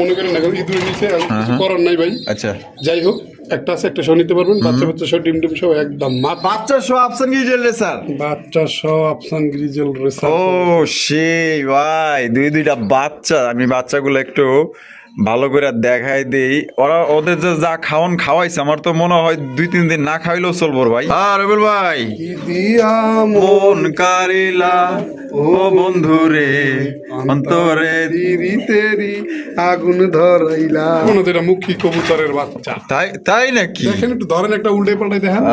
মনে করেন এখন ইঁদুরে নিচে করার নাই ভাই। আচ্ছা যাই হোক, একটা আছে, একটা সহ নিতে পারবেন। বাচ্চা বাচ্চা সহ ডিম ডিম সহ একদম বাচ্চা সহ আফসান গ্রিজেল রেসার, বাচ্চা সহ আফসান গ্রিজেল রেসার। ও সেই ভাই দুইটা বাচ্চা। আমি বাচ্চাগুলো একটু ভালো করে দেখাই দিই। ওদের যে যা খাওয়াইছে আমার তো মনে হয় 2-3 দিন না খাইলেও চলবো ভাই। আর রবিল ভাই দিয়া মন কারিলা ও বন্ধু রে অন্তরে তেরি আগুন ধরাইলা। মনে হয় এটা মুখী কবুতরের বাচ্চা। তাই নাকি? দেখেন একটু ধরেন, একটা উল্টে পাল্টাই দেখেন।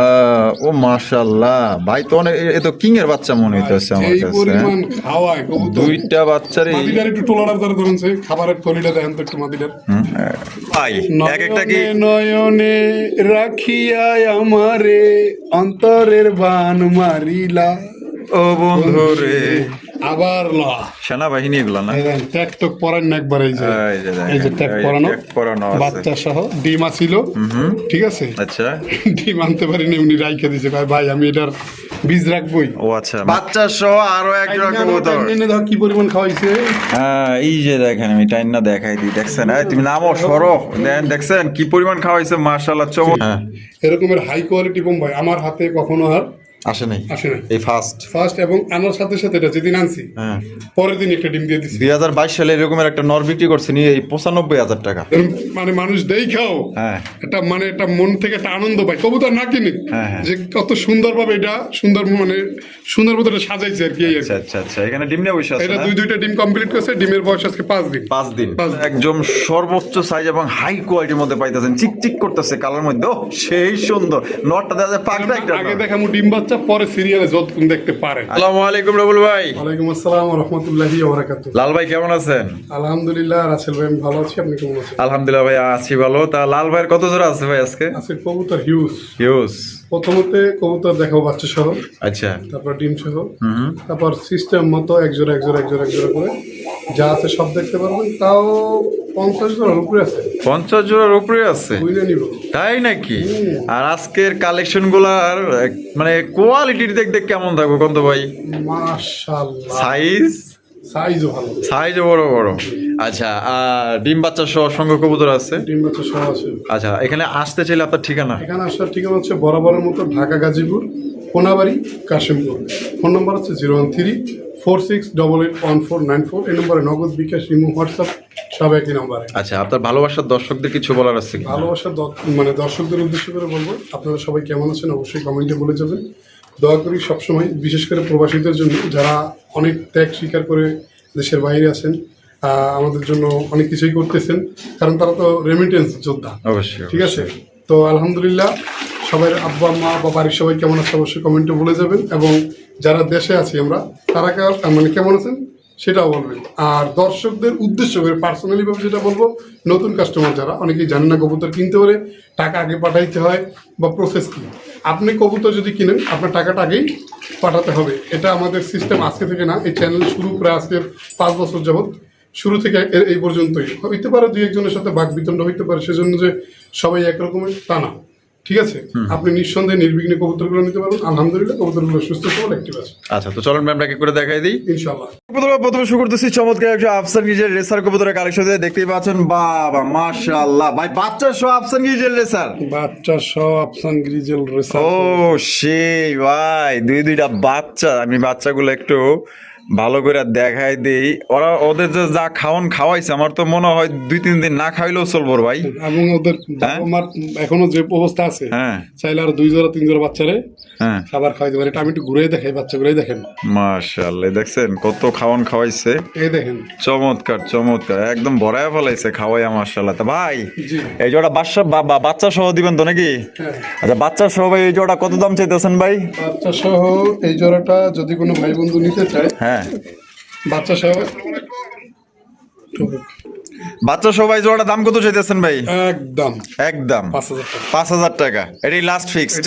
ও মাশাআল্লাহ ভাই, তো অনেক এ তো কিং এর বাচ্চা মনে হইতেছে আমার এই কাছে। পরিমাণ খাওয়ায় কবুতর। দুইটা বাচ্চারে মাদিটার একটু টোলার ধরে ধরেন, খাবারের থলিটা দেখেন তো একটু মাদিটার। ভাই এক একটা কি নয়নে রাখিয়া আমারে অন্তরের বান মারিলা ও বন্ধু রে। আবার সেনাবাহিনী এগুলো না? ট্যাগ টক পরান না একবার। এই যে ট্যাগ পরানো বাচ্চা সহ ডিম আসিল, ঠিক আছে। আচ্ছা ডিম আনতে পারিনি, উনি রাইখে দিছে ভাই আমি এটার বীজ রাখবই। ও আচ্ছা, বাচ্চা সহ আরো এক জোড়া কবুতর। কি পরিমাণ খাওয়াইছে। হ্যাঁ এই যে দেখেন, আমি টাইনা দেখাই দিই। দেখছেন তুমি নামো সরো, দেখছেন কি পরিমাণ খাওয়াইছে মাশাআল্লাহ। চমৎকার এরকমের হাই কোয়ালিটি বোম্বাই আমার হাতে কখনো আর আসে নাই, এই ফার্স্ট। এবং আনার সাথে সাথে এটা যেদিন আনছি পরের দিন একটা ডিম দিয়ে দিছি। 2022 সালে এরকমের একটা নর বিক্রি করছে নি এই 95,000 টাকা। মানে মানুষ দেই খাও, এটা মানে এটা মন থেকে একটা আনন্দ পায়। কবুতর না কিনে যে কত সুন্দর ভাবে এটা সুন্দর মতো এটা সাজাইছে আর কি। আচ্ছা এখানে ডিম নিয়ে বসে আছে। এটা দুইটা ডিম কমপ্লিট করছে। ডিমের বয়স আজকে 5 দিন। একদম সর্বোচ্চ সাইজ এবং হাই কোয়ালিটির মধ্যে পাইতেছেন। চিকচিক করতেছে কালার মধ্যে, ও সেই সুন্দর। নটটা দেখা যায় পাকড়া একটা। আগে দেখামু ডিম বাচ্চা, পরে সিরিয়ালে যতক্ষণ দেখতে পারে। আসসালামু আলাইকুম রবুল ভাই। ওয়ালাইকুম আসসালাম ওয়া রাহমাতুল্লাহি ওয়া বারাকাতুহু। লাল ভাই কেমন আছেন? আলহামদুলিল্লাহ রাসেল ভাই আমি ভালো আছি, আপনি কেমন আছেন? আলহামদুলিল্লাহ ভাই আছি ভালো। তা লাল ভাইয়ের কত জোড়া আছে ভাই আজকে? আজকে কবুতর হিউজ। প্রথমতে কবুতর দেখাবো বাচ্চা সহ, আচ্ছা, তারপর ডিম সহ, তারপর সিস্টেম মতো এক জোড়া করে যা আছে সব দেখতে পারবেন। তাও 50 জোড়ার উপরে আছে। 50 জোড়ার উপরে আছে? তাই নাকি? আর আজকের কালেকশন গুলার মানে কোয়ালিটির দেখতে কেমন থাকবে কত ভাই? মাশাআল্লাহ, সাইজও বড়। আচ্ছা, আর ডিম বাচ্চা সহ সঙ্গে কবুতর আছে? ডিম বাচ্চা সহ আছে। আচ্ছা, এখানে আসতে চাইলে আপনার ঠিকানা? এখানে আসার ঠিকানা হচ্ছে বরাবরের মতো ঢাকা গাজীপুর কোনাবাড়ি কাশিমপুর। ফোন নম্বর হচ্ছে 01346881494। এই নম্বরে নগদ, বিকাশ, ইমো, হোয়াটসঅ্যাপ সব একই নম্বরে। আচ্ছা, আপনার ভালোবাসার দর্শকদের কিছু বলার আছে? ভালোবাসার মানে দর্শকদের উদ্দেশ্য করে বলবো, আপনারা সবাই কেমন আছেন অবশ্যই কমেন্টে বলে যাবেন। দয়া করি সবসময়, বিশেষ করে প্রবাসীদের জন্য যারা অনেক ত্যাগ স্বীকার করে দেশের বাইরে আছেন, আমাদের জন্য অনেক কিছুই করতেছেন, কারণ তারা তো রেমিটেন্স যোদ্ধা। অবশ্যই, ঠিক আছে। তো আলহামদুলিল্লাহ, সবাই আব্বা আম্মা বা বাড়ির সবাই কেমন আছে অবশ্যই কমেন্টে বলে যাবেন। এবং যারা দেশে আছি আমরা, তারা মানে কেমন আছেন সেটাও বলবেন। আর দর্শকদের উদ্দেশ্য করে পার্সোনালি ভাবে যেটা বলবো, নতুন কাস্টমার যারা অনেকেই জানেন না কবুতর কিনতে হলে টাকা আগে পাঠাইতে হয় বা প্রসেস কি। আপনি কবুতর যদি কিনেন আপনার টাকাটা আগেই পাঠাতে হবে। এটা আমাদের সিস্টেম, আজকে থেকে না, এই চ্যানেল শুরু প্রায় আজকের 5 বছর যাবৎ, শুরু থেকে এই পর্যন্তই। হইতে পারে 2-1 জনের সাথে বাক বিতণ্ড হইতে পারে, সেজন্য যে সবাই একরকমের তা না, ঠিক আছে। আপনি নিঃসন্দেহে নির্বিঘ্নে কবুতরগুলো নিতে পারবেন। আলহামদুলিল্লাহ কবুতরগুলো সুস্থ সবল অ্যাক্টিভ আছে। আচ্ছা, তো চলুন ম্যাম ব্যাকে করে দেখাই দিই ইনশাআল্লাহ। প্রথমে শুরু করতেছি চমৎকার একটা আফসান গিজের রেসার কবুতরের কালেকশন দিয়ে। দেখতেই পাচ্ছেন, বাবা মাশাআল্লাহ ভাই, বাচ্চা সহ আফসান গিজের রেসার, বাচ্চা সহ আফসান গ্রিজেল রেসার। ও সেই ভাই দুইটা বাচ্চা। আমি বাচ্চাগুলো একটু ভালো করে দেখাই দিই। ওদের যে যা খাওয়াইছে আমার তো মনে হয় 2-3 দিন না খাইলেও চলবো ভাই। এবং ওদের এখনো যে অবস্থা আছে, চাইলে আর 2-3 জোড়া বাচ্চারে খাবার খাওয়াইতে পারে। এটা আমি একটু ঘুরে দেখাই, বাচ্চাগুলোই দেখেন। মাশাআল্লাহ, দেখছেন কত খাওয়াইছে। এই দেখেন, চমৎকার একদম ভরায়া ফেলাইছে খাওয়াইয়া মাশাআল্লাহ। তা ভাই এই জোড়া বাচ্চা সহ দিবেন তো নাকি? আচ্ছা, বাচ্চা সহ ভাই এই জোড়া কত দাম চাইতেছেন ভাই? বাচ্চা সহ এই জোড়াটা যদি কোনো ভাই বন্ধু নিতে চায়, বাচ্চা সহ ভাই জোড়াটা দাম কত চাইতেছেন ভাই? একদম 5,000 টাকা। এটাই লাস্ট ফিক্সড,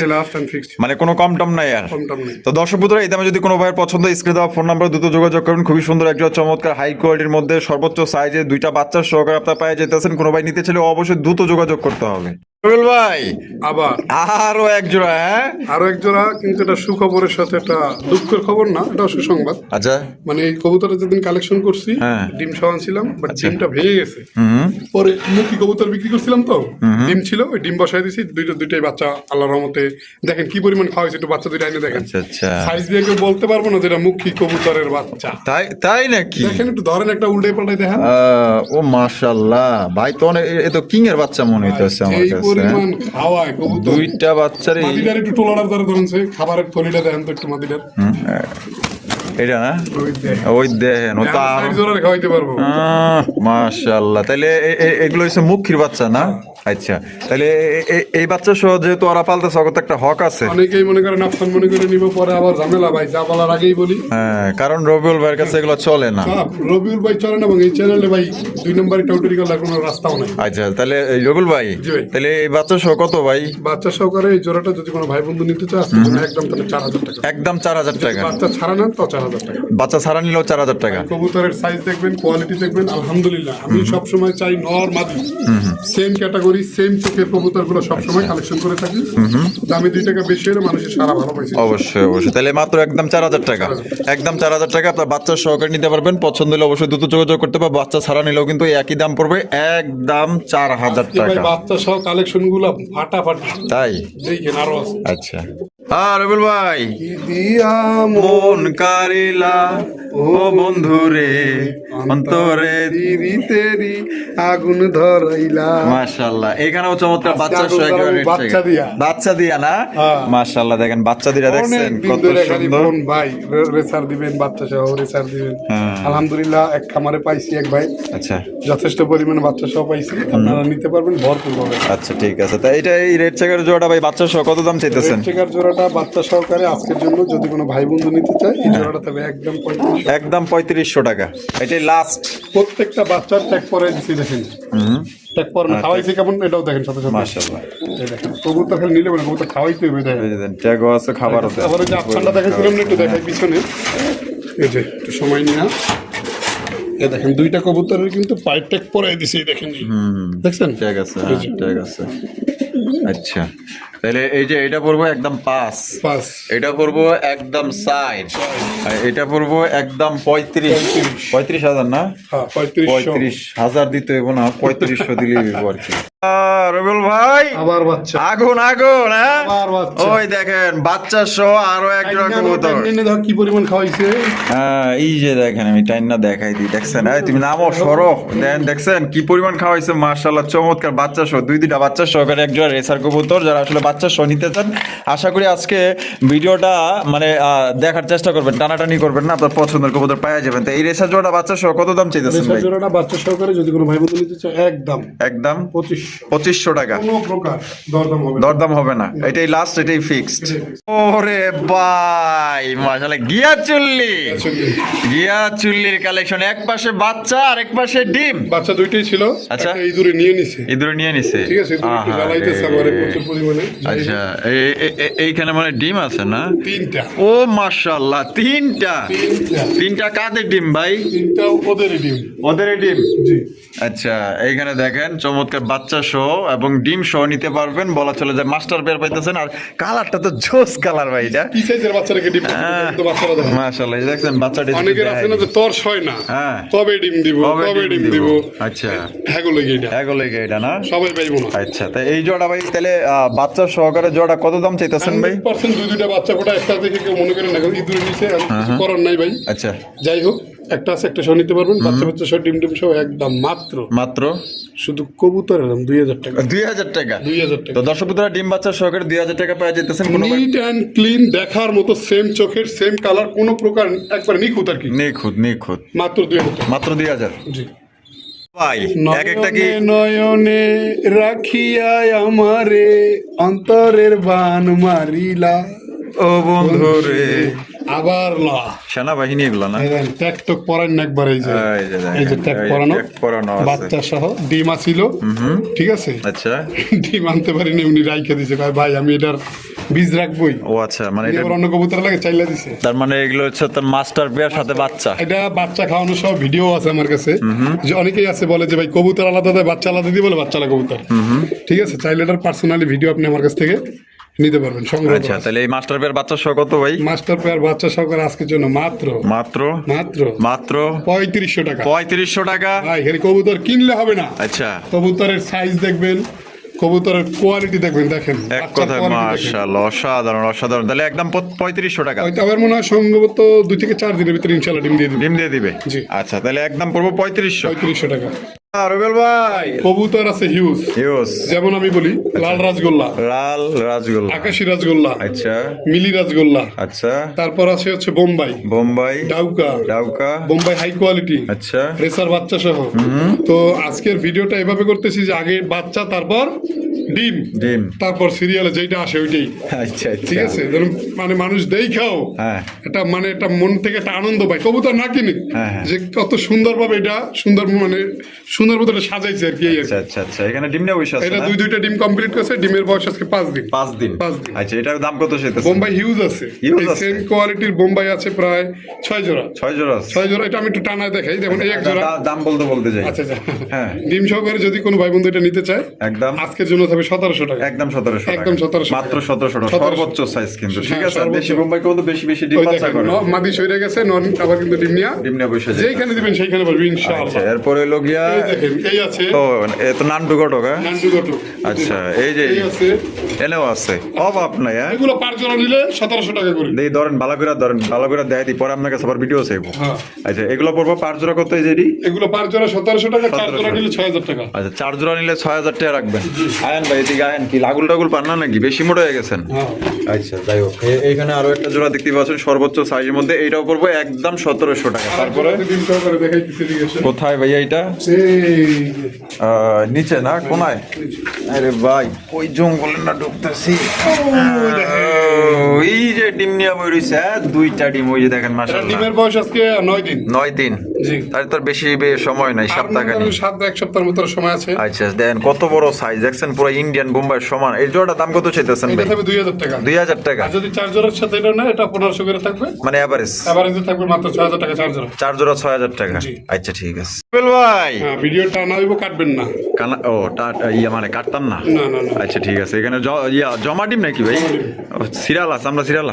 মানে কোনো কম টম নাই আর। তো দর্শক বন্ধুরা, এই দামে যদি কোনো ভাইয়ের পছন্দ, স্ক্রিনে দেওয়া ফোন নাম্বার দ্রুত যোগাযোগ করবেন। খুবই সুন্দর একটা চমৎকার হাই কোয়ালিটির মধ্যে সর্বোচ্চ সাইজে 2টা বাচ্চার সহকারে আপনারা পেয়ে যেতেছেন। কোনো ভাই নিতে চাইলে অবশ্যই দ্রুত যোগাযোগ করতে হবে। রবিউল ভাই আবার আরো এক জোড়া, হ্যাঁ আরো এক জোড়া, কিন্তু এটা সুখবরের সাথে একটা দুঃখের খবর না, এটা সুসংবাদ। আচ্ছা। মানে এই কবুতরটা যেদিন কালেকশন করছি, হ্যাঁ। ডিম সহ ছিলাম, বাট ডিমটা ভেঙে গেছে। হুম। পরে মুখী কবুতর বিক্রি করছিলাম তো, ডিম ছিল, ওই ডিম বসাই দিছি, দুইটাই বাচ্চা আল্লাহর রহমতে। দেখেন কি পরিমাণ খাওয়া হয়েছে, একটু বাচ্চা দুইটা এনে দেখেন। আচ্ছা আচ্ছা, সাইজ দিয়ে কেউ বলতে পারবো না যেটা মুখী কবুতরের বাচ্চা। তাই তাই নাকি? দেখেন একটু ধরেন, একটা উল্টে পাল্টাই দেখেন। ও মাশাআল্লাহ ভাই, তো অনেক, এ তো কিং এর বাচ্চা মনে হইতেছে আমার এই কাছে। পরিমাণ খাওয়ায় কবুতর। দুইটা বাচ্চারে মাদিটার একটু টোলার ধরে ধরেন, খাবারের থলিটা দেখেন তো একটু মাদিটার। এটা না, ওই দেখেন। ওই দেখেন, ও তো আমি আরো সাইজ ধরে খাওয়াইতে পারবো। মাশাআল্লাহ। তাহলে এগুলো হচ্ছে মুখির বাচ্চা না? আচ্ছা, তাহলে এই বাচ্চা সহ যেহেতু ওরা পালতেছে, ওর তো একটা হক আছে। অনেকেই মনে করেন আফসান মনে করে নিব, পরে আবার ঝামেলা ভাই, যা বলার আগেই বলি। হ্যাঁ, কারণ রবিউল ভাইয়ের কাছে এগুলো চলে না। রবিউল ভাই চলে না, এবং এই চ্যানেলে ভাই 2 নম্বরে টাউটারি করার কোনো রাস্তাও নাই। আচ্ছা, তাহলে এই রবিউল ভাই, জি ভাই। তাহলে এই বাচ্চা সহ কত ভাই? বাচ্চা সহকারে এই জোড়াটা যদি কোনো ভাই বন্ধু নিতে চায়, আজকে জন্য একদম তাহলে 4000 টাকা। একদম 4000 টাকা। বাচ্চা ছাড়া নেন তো 4000 টাকা। বাচ্চা ছাড়া নিলেও 4000 টাকা। কবুতরের সাইজ দেখবেন, কোয়ালিটি দেখবেন, আলহামদুলিল্লাহ। আমি সবসময় চাই নর মাদি সেম ক্যাটাগরি, সেম চোখের কবুতর গুলো সবসময় কালেকশন করে থাকি। দামে 2 টাকা বেশি হলে মানুষের সারা ভালো পাইছে। অবশ্যই অবশ্যই, তাহলে মাত্র একদম 4000 টাকা। একদম 4000 টাকা আপনার বাচ্চা সহকারে নিতে পারবেন। পছন্দ হলে অবশ্যই দ্রুত যোগাযোগ করতে পারবেন। বাচ্চা ছাড়া নিলেও কিন্তু এই একই দাম পড়বে, একদম 4000 ভাই টাকা। বাচ্চা সহ কালেকশন গুলো ফাটাফাটি, তাই? দেখেন আরো আছে। আচ্ছা। আর রবিউল ভাই, কি দিয়া মন কারিলা ও বন্ধু রে, অন্তরে তেরি আগুন ধরাইলা। মাশাআল্লাহ, এখানেও চমৎকার বাচ্চা সহ একেবারে রেট বাচ্চা থেকে। দিয়া। বাচ্চা দিয়া না? হ্যাঁ। মাশাআল্লাহ, দেখেন বাচ্চা দিয়া দেখছেন অনেক দিন কত ধরে খালি সুন্দর। ফোন ভাই, রেসার দিবেন, বাচ্চা সহ রেসার দিবেন। হ্যাঁ। আলহামদুলিল্লাহ এক খামারে পাইছি এক ভাই, আচ্ছা যথেষ্ট পরিমাণে বাচ্চা সহ পাইছি। আপনারা নিতে পারবেন ভরপুর ভাবে। আচ্ছা, ঠিক আছে। তা এটা এই রেড চেকার জোড়াটা ভাই বাচ্চা সহ কত দাম চাইতেছেন? রেড চেকার জোড়াটা বাচ্চা সহকারে আজকের জন্য যদি কোনো ভাই বন্ধু নিতে চায়, এই জোড়াটা তবে একদম 3500। একদম 3500 টাকা। এটাই লাস্ট। প্রত্যেকটা বাচ্চার ট্যাগ পরে দিচ্ছি, দেখেন ট্যাগ পরে খাওয়াইছি কেমন, এটাও দেখেন সাথে সাথে। মাশাআল্লাহ, এই দেখেন কবুতর খালি নিলে মানে কবুতর খাওয়াইতে হবে, দেখেন। এই যে দেন, ট্যাগও আছে, খাবারও আছে। আবার ওই যে আফসানটা দেখাচ্ছিলাম না, একটু দেখাই পিছনে। এই যে একটু সময় নিয়ে এ দেখেন, 2টা কবুতরের কিন্তু পায়ের ট্যাগ পরে দিছি, দেখেন এই। দেখছেন ট্যাগ আছে, হ্যাঁ, ট্যাগ আছে। আচ্ছা, তাহলে এই যে এটা পড়বো একদম 5, পাঁচ। এটা পড়বো একদম 60, আর এটা পড়বো একদম 35,000 না? হ্যাঁ 3500। 35,000 দিতে হইব না, 3500 দিলেই হইব আর কি। রবিউল ভাই, আবার বাচ্চা, আগুন আগুন, হ্যাঁ। আবার বাচ্চা। ওই দেখেন বাচ্চা সহ আরো এক জোড়া কবুতর। দেখো কি পরিমাণ খাওয়াইছে। হ্যাঁ, এই যে দেখেন, আমি টাইনা দেখাই দিই, দেখছেন? এই তুমি নামো, সরো, দেন দেখছেন কি পরিমাণ খাওয়াইছে। মাশাআল্লাহ, চমৎকার বাচ্চা সহ, দুইটা বাচ্চা সহকারে এক জোড়া রেসার কবুতর। যারা আসলে বাচ্চা সহ নিতে চান, আশা করি আজকে ভিডিওটা মানে দেখার চেষ্টা করবেন, টানাটানি করবেন না, আপনার পছন্দের কবুতর পাওয়া যাবেন। তো এই রেসার জোড়াটা বাচ্চা সহ কত দাম চাইতেছেন রেসার ভাই? জোড়াটা বাচ্চা সহকারে যদি কোনো ভাই বন্ধু নিতে চায়, একদম একদম 2500। 2500 টাকা। কোনো প্রকার দরদাম হবে না। দরদাম হবে না, এটাই লাস্ট, এটাই ফিক্সড। ওরে ভাই, মাশাআল্লাহ, গিয়া চুল্লির কালেকশন। এক পাশে বাচ্চা আর এক পাশে ডিম। বাচ্চা দুইটাই ছিল। আচ্ছা। একটা ইঁদুরে নিয়ে নিছে। ইঁদুরে নিয়ে নিছে, ঠিক আছে, ইঁদুরে একটু জ্বালাইতেছে আমারে প্রচুর পরিমাণে। আচ্ছা, এইখানে মানে ডিম আছে না? 3টা। ও মাশাআল্লাহ, 3টা। 3টা কাদের ডিম ভাই? 3টা ওদেরই ডিম। ওদের ডিম। জি। আচ্ছা, এইখানে দেখেন চমৎকার বাচ্চা সহ এবং ডিম সহ নিতে পারবেন। বলা চলে যে মাস্টার পেয়ার পাইতেছেন। আর কালারটা তো জোস কালার ভাই, এটা কি সাইজের বাচ্চাটাকে ডিম দিবে? তো বাচ্চারা দেখেন। মাশাআল্লাহ, এই দেখছেন বাচ্চাটা। অনেকের আছে না যে তর্স হয় না, হ্যাঁ, তবে ডিম দিব, তবে ডিম দিব। আচ্ছা, হ্যাগো লাগে এটা। এগো লেগে এটা না? সবাই পাইবো না। আচ্ছা, তাই এই জোড়া ভাই তাহলে বাচ্চা সহকারে জোড়া কত দাম চাইতেছেন ভাই? 100% দুইটা বাচ্চা ফোটা একটা দেখে কেউ মনে করেন না ইঁদুরে নিচে, কিছু করার নাই ভাই। আচ্ছা, যাই হোক, একটা আছে, একটা সহ নিতে পারবেন। বাচ্চা সহ ডিম সহ একদম মাত্র শুধু কবুতরের দাম 2000 টাকা। 2000 টাকা। 2000 টাকা। তো দর্শক বন্ধুরা, ডিম বাচ্চা সহকারে 2000 টাকা পাওয়া যেতেছেন। কোনো নিট অ্যান্ড ক্লিন, দেখার মতো, সেম চোখের, সেম কালার, কোনো প্রকার একবার নিখুঁত আর কি। নিখুঁত মাত্র 2000 টাকা। মাত্র 2000। জি ভাই, এক একটা কি নয়নে নয়নে রাখিয়ায় আমারে অন্তরের বান মারিলা। ও বন্ধু রে, আবার লা সেনাবাহিনী এগুলো না? ট্যাগ টক পরান না একবার, এই যে এই যে দেখেন, এই যে ট্যাগ এই যে পরানো, tag পরানো আছে। বাচ্চা সহ ডিম আছিল। ঠিক আছে, আচ্ছা, ডিম আনতে পারিনি, উনি রাইখে দিছে, ভাই আমি এটার বীজ রাখবই। ও আচ্ছা, মানে এটা এটা আবার অন্য কবুতর লাগে চাইলা দিছে। তার মানে এগুলো হচ্ছে তার মাস্টার পেয়ার সাথে বাচ্চা। এটা বাচ্চা খাওয়ানো সব ভিডিও আছে আমার কাছে, যে অনেকেই আছে বলে যে ভাই কবুতর আলাদা দেয় বাচ্চা আলাদা দিয়ে, বলে বাচ্চা আলাদা কবুতর। ঠিক আছে, চাইলে এটার পার্সোনালি ভিডিও আপনি আমার কাছ থেকে নিতে পারবেন, সংগ্রহ আচ্ছা, তাহলে এই মাস্টার পেয়ার বাচ্চা সহ কত ভাই? মাস্টার পেয়ার বাচ্চা সহকারে আজকের জন্য মাত্র মাত্র মাত্র মাত্র 3500 টাকা। 3500 টাকা। ভাই এখানে কবুতর কিনলে হবে না, আচ্ছা, কবুতরের সাইজ দেখবেন, কবুতরের কোয়ালিটি দেখবেন, দেখেন এক বাচ্চার কথা quality দেখেন। মাশাআল্লাহ, অসাধারণ অসাধারণ। তাহলে একদম 3500 টাকা হয়তো আমার মনে হয় সম্ভবত 2 থেকে 4 দিনের ভিতরে ইনশাআল্লাহ ডিম দিয়ে দিবে। ডিম দিয়ে দিবে। জি। আচ্ছা, তাহলে একদম পড়বো 3500। 3500 টাকা। রুবেল ভাই, কবুতর আছে হিউজ, ইউস যেমন আমি বলি লাল রাজগোল্লা, লাল রাজগোল্লা, আকাশী রাজগোল্লা, আচ্ছা মিলি রাজগোল্লা, আচ্ছা, তারপর আছে হচ্ছে বোম্বাই, বোম্বাই, ডাউকা, ডাউকা, বোম্বাই হাই কোয়ালিটি, আচ্ছা, রেসার বাচ্চা সহ। তো আজকের ভিডিওটা এভাবে করতেছি যে আগে বাচ্চা, তারপর ডিম, ডিম, তারপর সিরিয়ালে যেটা আসে ওইটাই। আচ্ছা ঠিক আছে, ধরুন মানে মানুষ দেখাও হ্যাঁ, এটা মানে এটা মন থেকে একটা আনন্দ পায়, কবুতর না কিনে হ্যাঁ, হ্যাঁ। যে কত সুন্দর ভাবে এটা সুন্দর মানে সুন্দর মতো এটা সাজাইছে আর কি, এই আর কি। আচ্ছা আচ্ছা আচ্ছা, এখানে ডিম নেওয়া বসে আছে এটা না? দুইটা ডিম কমপ্লিট করছে, ডিমের বয়স আজকে 5 দিন। 5 দিন। 5 দিন। আচ্ছা, এটার দাম কত সেটাছে? বোম্বাই হিউজ আছে, Huge আছে? সেম কোয়ালিটির বোম্বাই আছে প্রায় 6 জোড়া। 6 জোড়া আছে। 6 জোড়া, এটা আমি একটু টানায় দেখাই, যেমন এই এক জোড়া। দাম বলতে বলতে যাই। আচ্ছা আচ্ছা, হ্যাঁ। ডিম সহকারে যদি কোনো ভাই বন্ধু এটা নিতে চায়, একদম আজকের জন্য হবে 1700 টাকা। একদম 1700 টাকা। একদম 1700 টাকা। মাত্র 1700 টাকা, 1700 সর্বোচ্চ সাইজ কিন্তু। ঠিক হ্যাঁ, আছে, আর সর্বোচ্চ। বেশি বোম্বাই কত বেশি বেশি ডিম ওই বাচ্চা দেখেন, করে। মাদি সইরে গেছে, নন আবার কিন্তু ডিম নিয়া ডিম নিয়ে বসে যায়। যেইখানে দিবেন সেইখানে পারবে আচ্ছা, ইনশাআল্লাহ। এরপরে হলো গিয়া এই দেখেন, এই আছে ও এ তো নান্টু ঘটক। হ্যাঁ? নান্টু গটু। আচ্ছা, এই যে এই আছে, এনেও আছে, অভাব নাই। হ্যাঁ, এগুলো পার জোড়া নিলে 1700 টাকা করে। দেই ধরেন ভালো করে দেখাই দিই, পরে আপনার কাছে আবার ভিডিও চাইবো। হ্যাঁ। আচ্ছা, এগুলো পড়বো পাঁচ জোড়া কত? এই যে এটি? এগুলো পার জোড়া 1700 টাকা, 4 জোড়া নিলে 6000 টাকা। আচ্ছা, 4 জোড়া নিলে 6000 টাকা রাখবেন। আয়েন ভাই, এদিকে আয়েন। কি লাগুল টাগুল পান না নাকি? বেশি মোটা হয়ে গেছেন? হ্যাঁ। আচ্ছা, যাই হোক, এইখানে আরো একটা জোড়া দেখতে পাচ্ছেন সর্বোচ্চ সাইজের মধ্যে, এইটাও পড়বো একদম 1700 টাকা। তারপরে ডিম সহকারে দেখাইতেছি, ঠিক আছে। কোথায় ভাইয়া এটা? এই নিচে না, কোনায়? আরে ভাই, ওই জঙ্গলে না ঢুকতেছি। এই যে ডিম নিয়ে বই রয়েছে, দুইটা ডিম, ওই যে দেখেন এটা মাশাআল্লাহ। ডিমের বয়স আজকে 9 দিন। 9 দিন। জি। তাহলে তোর বেশি সময় নাই, সপ্তাহখানি। 1 সপ্তাহের মতো সময় আছে। আচ্ছা, দেন কত বড় সাইজ দেখছেন, পুরো ইন্ডিয়ান বোম্বাইয়ের সমান। এই জোড়াটার দাম কত চাইতেছেন এটা ভাই? থাকবে 2000 টাকা। 2000 টাকা, আর যদি 4 জোড়ার সাথে এটা না, এটা 1500 করে থাকবে। মানে এভারেজ এভারেজে থাকবে মাত্র 6000 টাকা 4 জোড়া। 4 জোড়া 6000 টাকা। জি। আচ্ছা, ঠিক আছে ভাই। হ্যাঁ, ভিডিওটা না হইব, কাটবেন না। কানা ও মানে কাটতাম না। না না না। আচ্ছা, ঠিক আছে। এখানে জমা ডিম নাকি ভাই? সিরিয়াল আছে, আমরা সিরিয়াল।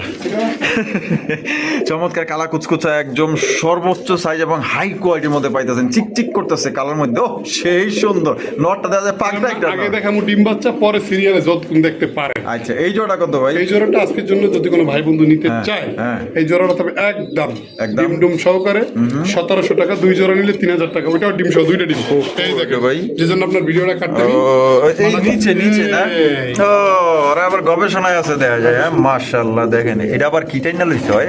চমৎকার কালা কুচকুচা, একদম সর্বোচ্চ সাইজ এবং হাই কোয়ালিটির মধ্যে পাইতেছেন। চিকচিক করতেছে কালার মধ্যে, ও সেই সুন্দর। নটটা দেখা যায় পাকটা একটা। আগে দেখামু ডিম বাচ্চা, পরে সিরিয়ালে যতক্ষণ দেখতে পারে। আচ্ছা, এই জোড়া কত ভাই? এই জোড়াটা আজকের জন্য যদি কোনো ভাই বন্ধু নিতে চায়, হ্যাঁ। এই জোড়াটা তবে একদম একদম। ডিম ডুম সহকারে 1700 টাকা। 2 জোড়া নিলে 3000 টাকা। ওইটাও ডিম সহ, 2টা ডিম। এই দেখেন ভাই। যে জন্য আপনার ভিডিওটা কাটতে ও, এই নিচে নিচে না? ও, ওরা আবার গবেষণায় আছে দেখা যায়। হ্যাঁ, মাশাআল্লাহ, দেখেন এটা আবার কি টাইনা লইছে হয়,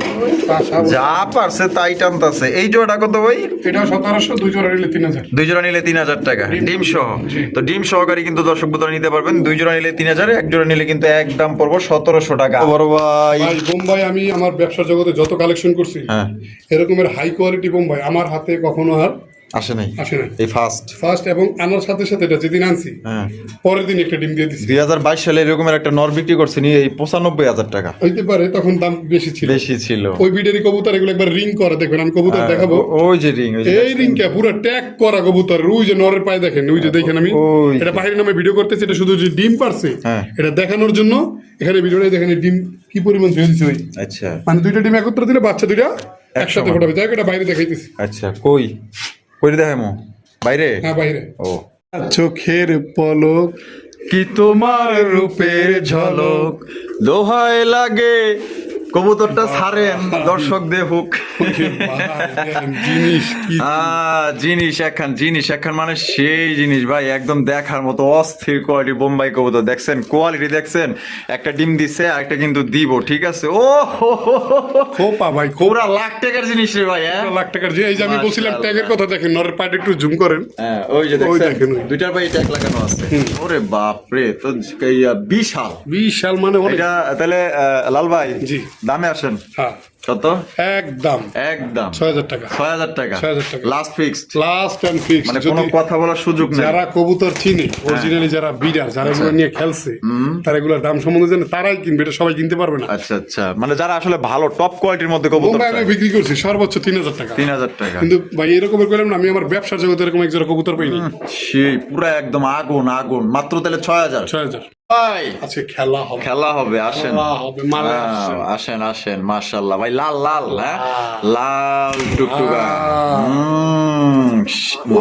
যা পারছে তাই টানতাছে। এই জোড়াটা কত ভাই? এটাও 1700, 2 জোড়া নিলে 3000। 2 জোড়া নিলে 3000 টাকা, ডিম সহ। তো ডিম সহকারে কিন্তু দর্শক বন্ধুরা নিতে পারবেন। 2 জোড়া নিলে 3000, 1 জোড়া নিলে কিন্তু একদম পড়বো 1700 টাকা। বড় ভাই, ভাই বোম্বাই আমি আমার ব্যবসা জগতে যত কালেকশন করছি, হ্যাঁ, এরকমের হাই কোয়ালিটি বোম্বাই আমার হাতে কখনো আর আসে নাই, আসে না। এই ফার্স্ট। ফার্স্ট, এবং আনার সাথে সাথে এটা যেদিন আনছি, হ্যাঁ, পরের দিন একটা ডিম দিয়ে দিছি। 2022 সালে এরকমের একটা নর বিক্রি করছে নিয়ে এই 95,000 টাকা। হইতে পারে তখন দাম বেশি ছিল। বেশি ছিল। ওই বিডেরি কবুতর এগুলো একবার রিং করা, দেখবেন আমি কবুতর দেখাবো। ওই যে রিং, ওই যে এই রিংটা পুরো ট্যাগ করা কবুতর, ওই যে নরের পায়ে দেখেন, ওই যে দেখেন আমি ওই এটা বাহিরের নামে ভিডিও করতেছি, এটা শুধু যে ডিম পারছে হ্যাঁ। এটা দেখানোর জন্য এখানে ভিডিওটা দেখেন, এই ডিম কি পরিমাণ ধুয়ে দিচ্ছে। ওই আচ্ছা মানে 2টা ডিম একত্রে দিলে বাচ্চা 2টা একসাথে একসঙ্গে। ফোটাবে। যাই হোক, এটা বাইরে দেখাইতেছি। আচ্ছা, কই কই দেখামো? বাইরে? হ্যাঁ, বাইরে। ও, চোখের পলক কি তোমার রূপের ঝলক, দোহাই লাগে কবুতরটা ছাড়েন, দর্শক দেখুক। জিনিস কি জিনিস একখান মানে সেই জিনিস ভাই, একদম দেখার মতো অস্থির কোয়ালিটি বোম্বাই কবুতর। দেখছেন কোয়ালিটি, দেখছেন একটা ডিম দিচ্ছে, আরেকটা কিন্তু দিব। ঠিক আছে, ও খোপা ভাই, পুরা লাখ টাকার জিনিস রে ভাই। হ্যাঁ, লাখ টাকার যে এই যে আমি বলছিলাম মাশাআল্লাহ। ট্যাগের কথা, দেখেন নরের পায়ে একটু জুম করেন। হ্যাঁ, ওই যে ওই দেখছেন দেখেন, ওই। দুইটার ভাই ট্যাগ লাগানো আছে। ওরে বাপ রে, তো বিশাল। বিশাল মানে অনেক। এটা তাহলে লাল ভাই, জি। দামে আসেন হ্যাঁ কত? একদম একদম 6,000 টাকা। 6,000 টাকা 6,000 টাকা। Last fixed, last and fix. মানে কোনো কথা বলার সুযোগ নেই। যারা কবুতর চিনে অরিজিনালি, যারা বিডার, যারা এগুলো নিয়ে খেলছে, তারা এগুলোর দাম সম্বন্ধে জানে, তারাই কিনবে, এটা সবাই কিনতে পারবে না। আচ্ছা আচ্ছা, মানে যারা আসলে ভালো টপ কোয়ালিটির মধ্যে কবুতর মুম্বাই আমি চায়। বিক্রি করছি সর্বোচ্চ 3,000 টাকা। 3,000 টাকা, কিন্তু ভাই এরকমের করলাম না, আমি আমার ব্যবসার জগতে এরকম এক জোড়া কবুতর পাইনি। সেই পুরো একদম আগুন আগুন, মাত্র তাহলে 6,000। 6,000। ভাই আজকে খেলা হবে, খেলা হবে, আসেন। খেলা হবে, মালে আসেন। আসেন আসেন, মাশাআল্লাহ ভাই, লাল লাল, হ্যাঁ লাল টুকটুকা।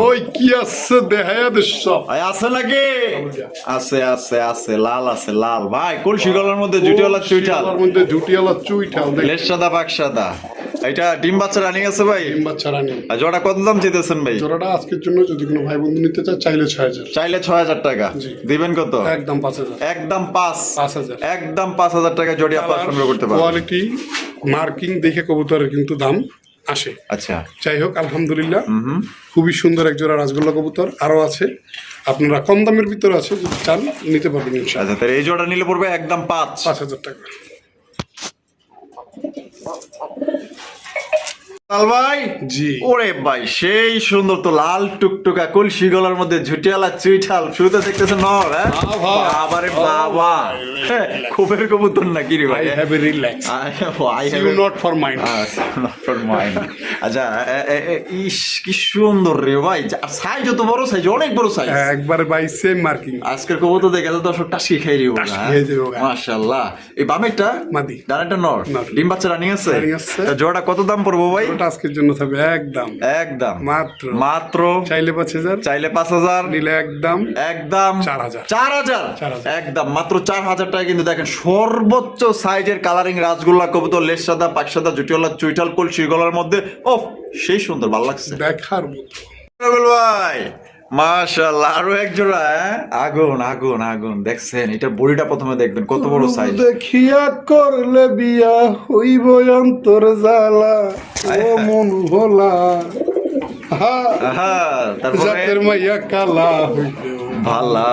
ওই কি আছে দেখায়া দেশ সব। ভাই আছে নাকি? আছে আছে আছে, লাল আছে, লাল ভাই, কলসি গলার মধ্যে জুটিওয়ালা চুইঠাল, তার মধ্যে জুটিওয়ালা চুইঠাল দেখেন, লেজ সাদা পাক সাদা। এটা ডিম বাচ্চা রানিং আছে ভাই। ডিম বাচ্চা রানী। আর জোড়া কত দাম চাইতেছেন ভাই? জোড়াটা আজকের জন্য যদি কোনো ভাই বন্ধু নিতে চায়, চাইলে 6,000। চাইলে 6,000 টাকা জি। দিবেন কত? একদম 5,000। একদম 5,000। 5,000। একদম 5,000 টাকা জোড়ি আপনারা সংগ্রহ করতে পারবেন। কোয়ালিটি মার্কিং দেখে কবুতরের কিন্তু দাম আসে। আচ্ছা, যাই হোক আলহামদুলিল্লাহ, খুবই সুন্দর এক জোড়া রাজগোল্লা কবুতর আরো আছে, আপনারা কম দামের ভিতরে আছে, যদি চান নিতে পারবেন ইনশাআল্লাহ। আচ্ছা তাহলে এই জোড়া নিলে পড়বে একদম 5,000 টাকা। লাল ভাই, জি। ওরে ভাই সেই সুন্দর তো, লাল টুকটুকা কলসি গলার মধ্যে ঝুটিয়ালা চুইঠাল, শুরুতে দেখতেছেন নর, হ্যাঁ ভাই। বাবারে বাবা, খুবের কবুতর না কি রে ভাই? I have a relax. I have You a- not for mine. not for mine. আচ্ছা ইস কি সুন্দর রে ভাই, সাইজ তো বড়, সাইজ অনেক বড় সাইজ। একবারে বাই সেম মার্কিং। আজকের কবুতর দেখে তো দর্শক টাসকি খেয়ে দিব, টাসকি খেয়ে দিবো, হ্যাঁ। মাশাআল্লাহ। এই বামেরটা মাদি। ডানাটা নর, নর। ডিম বাচ্চা রানিং আছে। রানিং আছে। তা জোড়াটা কত দাম পড়বো ভাই? ওটা আজকের জন্য থাকবে একদম একদম মাত্র মাত্র চাইলে 5,000, চাইলে 5,000, নিলে একদম একদম 4,000 4,000 একদম মাত্র 4,000 টাকা। কিন্তু দেখেন সর্বোচ্চ সাইজের কালারিং রাজগোল্লা কবুতর, লেজ সাদা পাক সাদা জুটিওয়ালা চুইঠাল কলসি গলার মধ্যে, ও সেই সুন্দর, ভালো লাগছে দেখার মতো। রবিউল ভাই। মাশাআল্লাহ, আরো এক জোড়া, হ্যাঁ? আগুন আগুন আগুন। দেখছেন এটা বড়িটা প্রথমে দেখবেন কত বড় সাইজ। দেখিয়া করলে বিয়া হইব অন্তর জ্বালা, ও মন ভোলা, তারপরে জাতের মাইয়া কালা হইবে ভালা।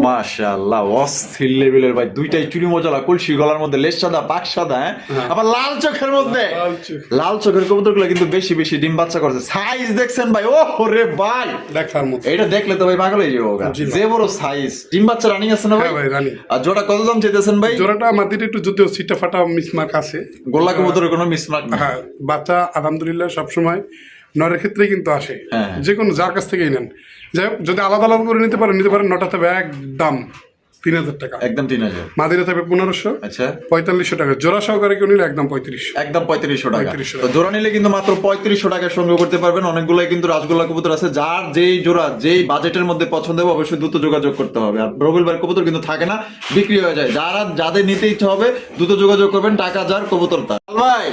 মাশাআল্লাহ, অস্থির লেভেলের ভাই, দুইটাই চুরি মজলা, কলসি গলার মধ্যে, লেজ সাদা পাক সাদা, হ্যাঁ আবার লাল চোখের মধ্যে। লাল চোখ। লাল চোখের কবুতরগুলো কিন্তু বেশি বেশি ডিম বাচ্চা করছে, সাইজ দেখছেন ভাই, ও রে ভাই, দেখার মতো। এটা দেখলে তো ভাই পাগল হয়ে যাবো। জি ভাই। যে বড় সাইজ, ডিম বাচ্চা রানিং আছে না ভাই? হ্যাঁ ভাই, রানিং। আর জোড়া কত দাম চাইতেছেন ভাই? জোড়াটা মাটিতে একটু যদিও সিটা ফাটা মিসমার্ক আছে, গোল্লা কবুতরের কোনো মিসমার্ক নেই। হ্যাঁ বাচ্চা আলহামদুলিল্লাহ সবসময় নরের ক্ষেত্রে কিন্তু আসে, হ্যাঁ। যে কোনো যার কাছ থেকেই নেন। যাই হোক, যদি আলাদা আলাদা করে নিতে পারেন, নটা থাকবে একদম 3,000 টাকা, একদম 3,000। মাদিরা থাকবে 1,500, আচ্ছা 4,500 টাকা, জোড়া সহকারে কেউ নিলে একদম 3500। একদম 3,500 টাকা। 3500 তো জোড়া নিলে কিন্তু মাত্র 3,500 টাকায় সংগ্রহ করতে পারবেন। অনেকগুলাই কিন্তু রাজগোল্লা কবুতর আছে, যার যেই জোড়া যেই বাজেটের মধ্যে পছন্দ হবে অবশ্যই দ্রুত যোগাযোগ করতে হবে। আর রবিউল ভাইয়ের কবুতর কিন্তু থাকে না, বিক্রি হয়ে যায়। যাদের নিতে ইচ্ছা হবে দ্রুত যোগাযোগ করবেন, টাকা যার কবুতর তার। ভাই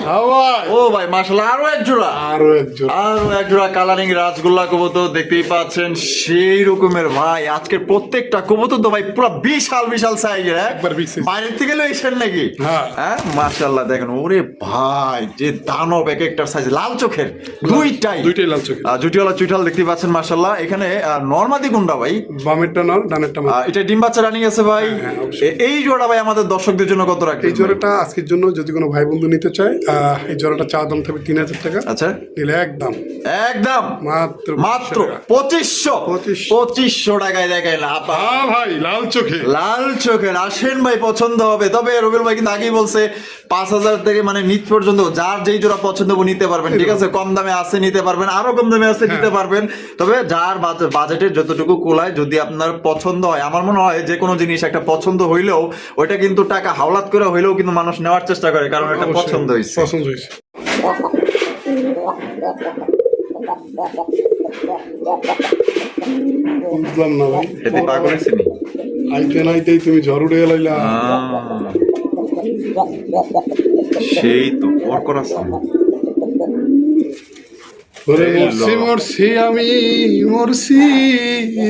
ও ভাই মাশাআল্লাহ, আরো এক জোড়া, আরো একজন আরো এক জোড়া কালারিং রাজগোল্লা কবুতর দেখতেই পাচ্ছেন, সেই রকমের ভাই। আজকের প্রত্যেকটা কবুতর তো ভাই পুরো বিশাল বিশাল সাইজের, একবার big size। বাইরের থেকে লইছেন নাকি? হ্যাঁ। হ্যাঁ মাশাআল্লাহ, দেখেন ওরে ভাই, যে দানব এক একটার সাইজ, লাল চোখের দুইটাই লাল চোখে। জুটিওয়ালা চুইঠাল দেখতে পাচ্ছেন মাশাআল্লাহ। এখানে নরমাদি গুন্ডা ভাই, বামেরটা নর, ডানেরটা মাদি। এটা ডিম বাচ্চা রানিং আছে ভাই। হ্যাঁ, অবশ্যই। এই জোড়া ভাই আমাদের দর্শকদের জন্য কত রাখবেন? এই জোড়াটা আজকের জন্য যদি কোনো ভাই বন্ধু নিতে চায়, এই জোড়াটা চা দাম থাকবে 3,000 টাকা, আচ্ছা নিলে একদম একদম মাত্র মাত্র 2500 2500 টাকায় দেখাই না আপা। হ্যাঁ ভাই, লাল চোখে। লাল চোখের, আসেন ভাই, পছন্দ হবে। তবে রবিউল ভাই কিন্তু আগেই বলছে 5,000 থেকে মানে নিচ পর্যন্ত যার যেই জোড়া পছন্দ হবে নিতে পারবেন, ঠিক আছে? কম দামে আছে নিতে পারবেন, আরো কম দামে আছে নিতে পারবেন। তবে যার বাজেটের যতটুকু কোলায়, যদি আপনার পছন্দ হয়, আমার মনে হয় যে কোনো জিনিস একটা পছন্দ হইলেও ওইটা কিন্তু টাকা হাওলাত করে হইলেও কিন্তু মানুষ নেওয়ার চেষ্টা করে, কারণ এটা অবশ্যই, পছন্দ হয়েছে। পছন্দ হয়েছে। বুঝলাম না ভাই, এতে পাগল হয়েছে নি? আইতে নাইতেই তুমি ঝড় উড়ে লাইলা। সেই তো ওর করা ওরে মরছি মরছি আমি মরছি,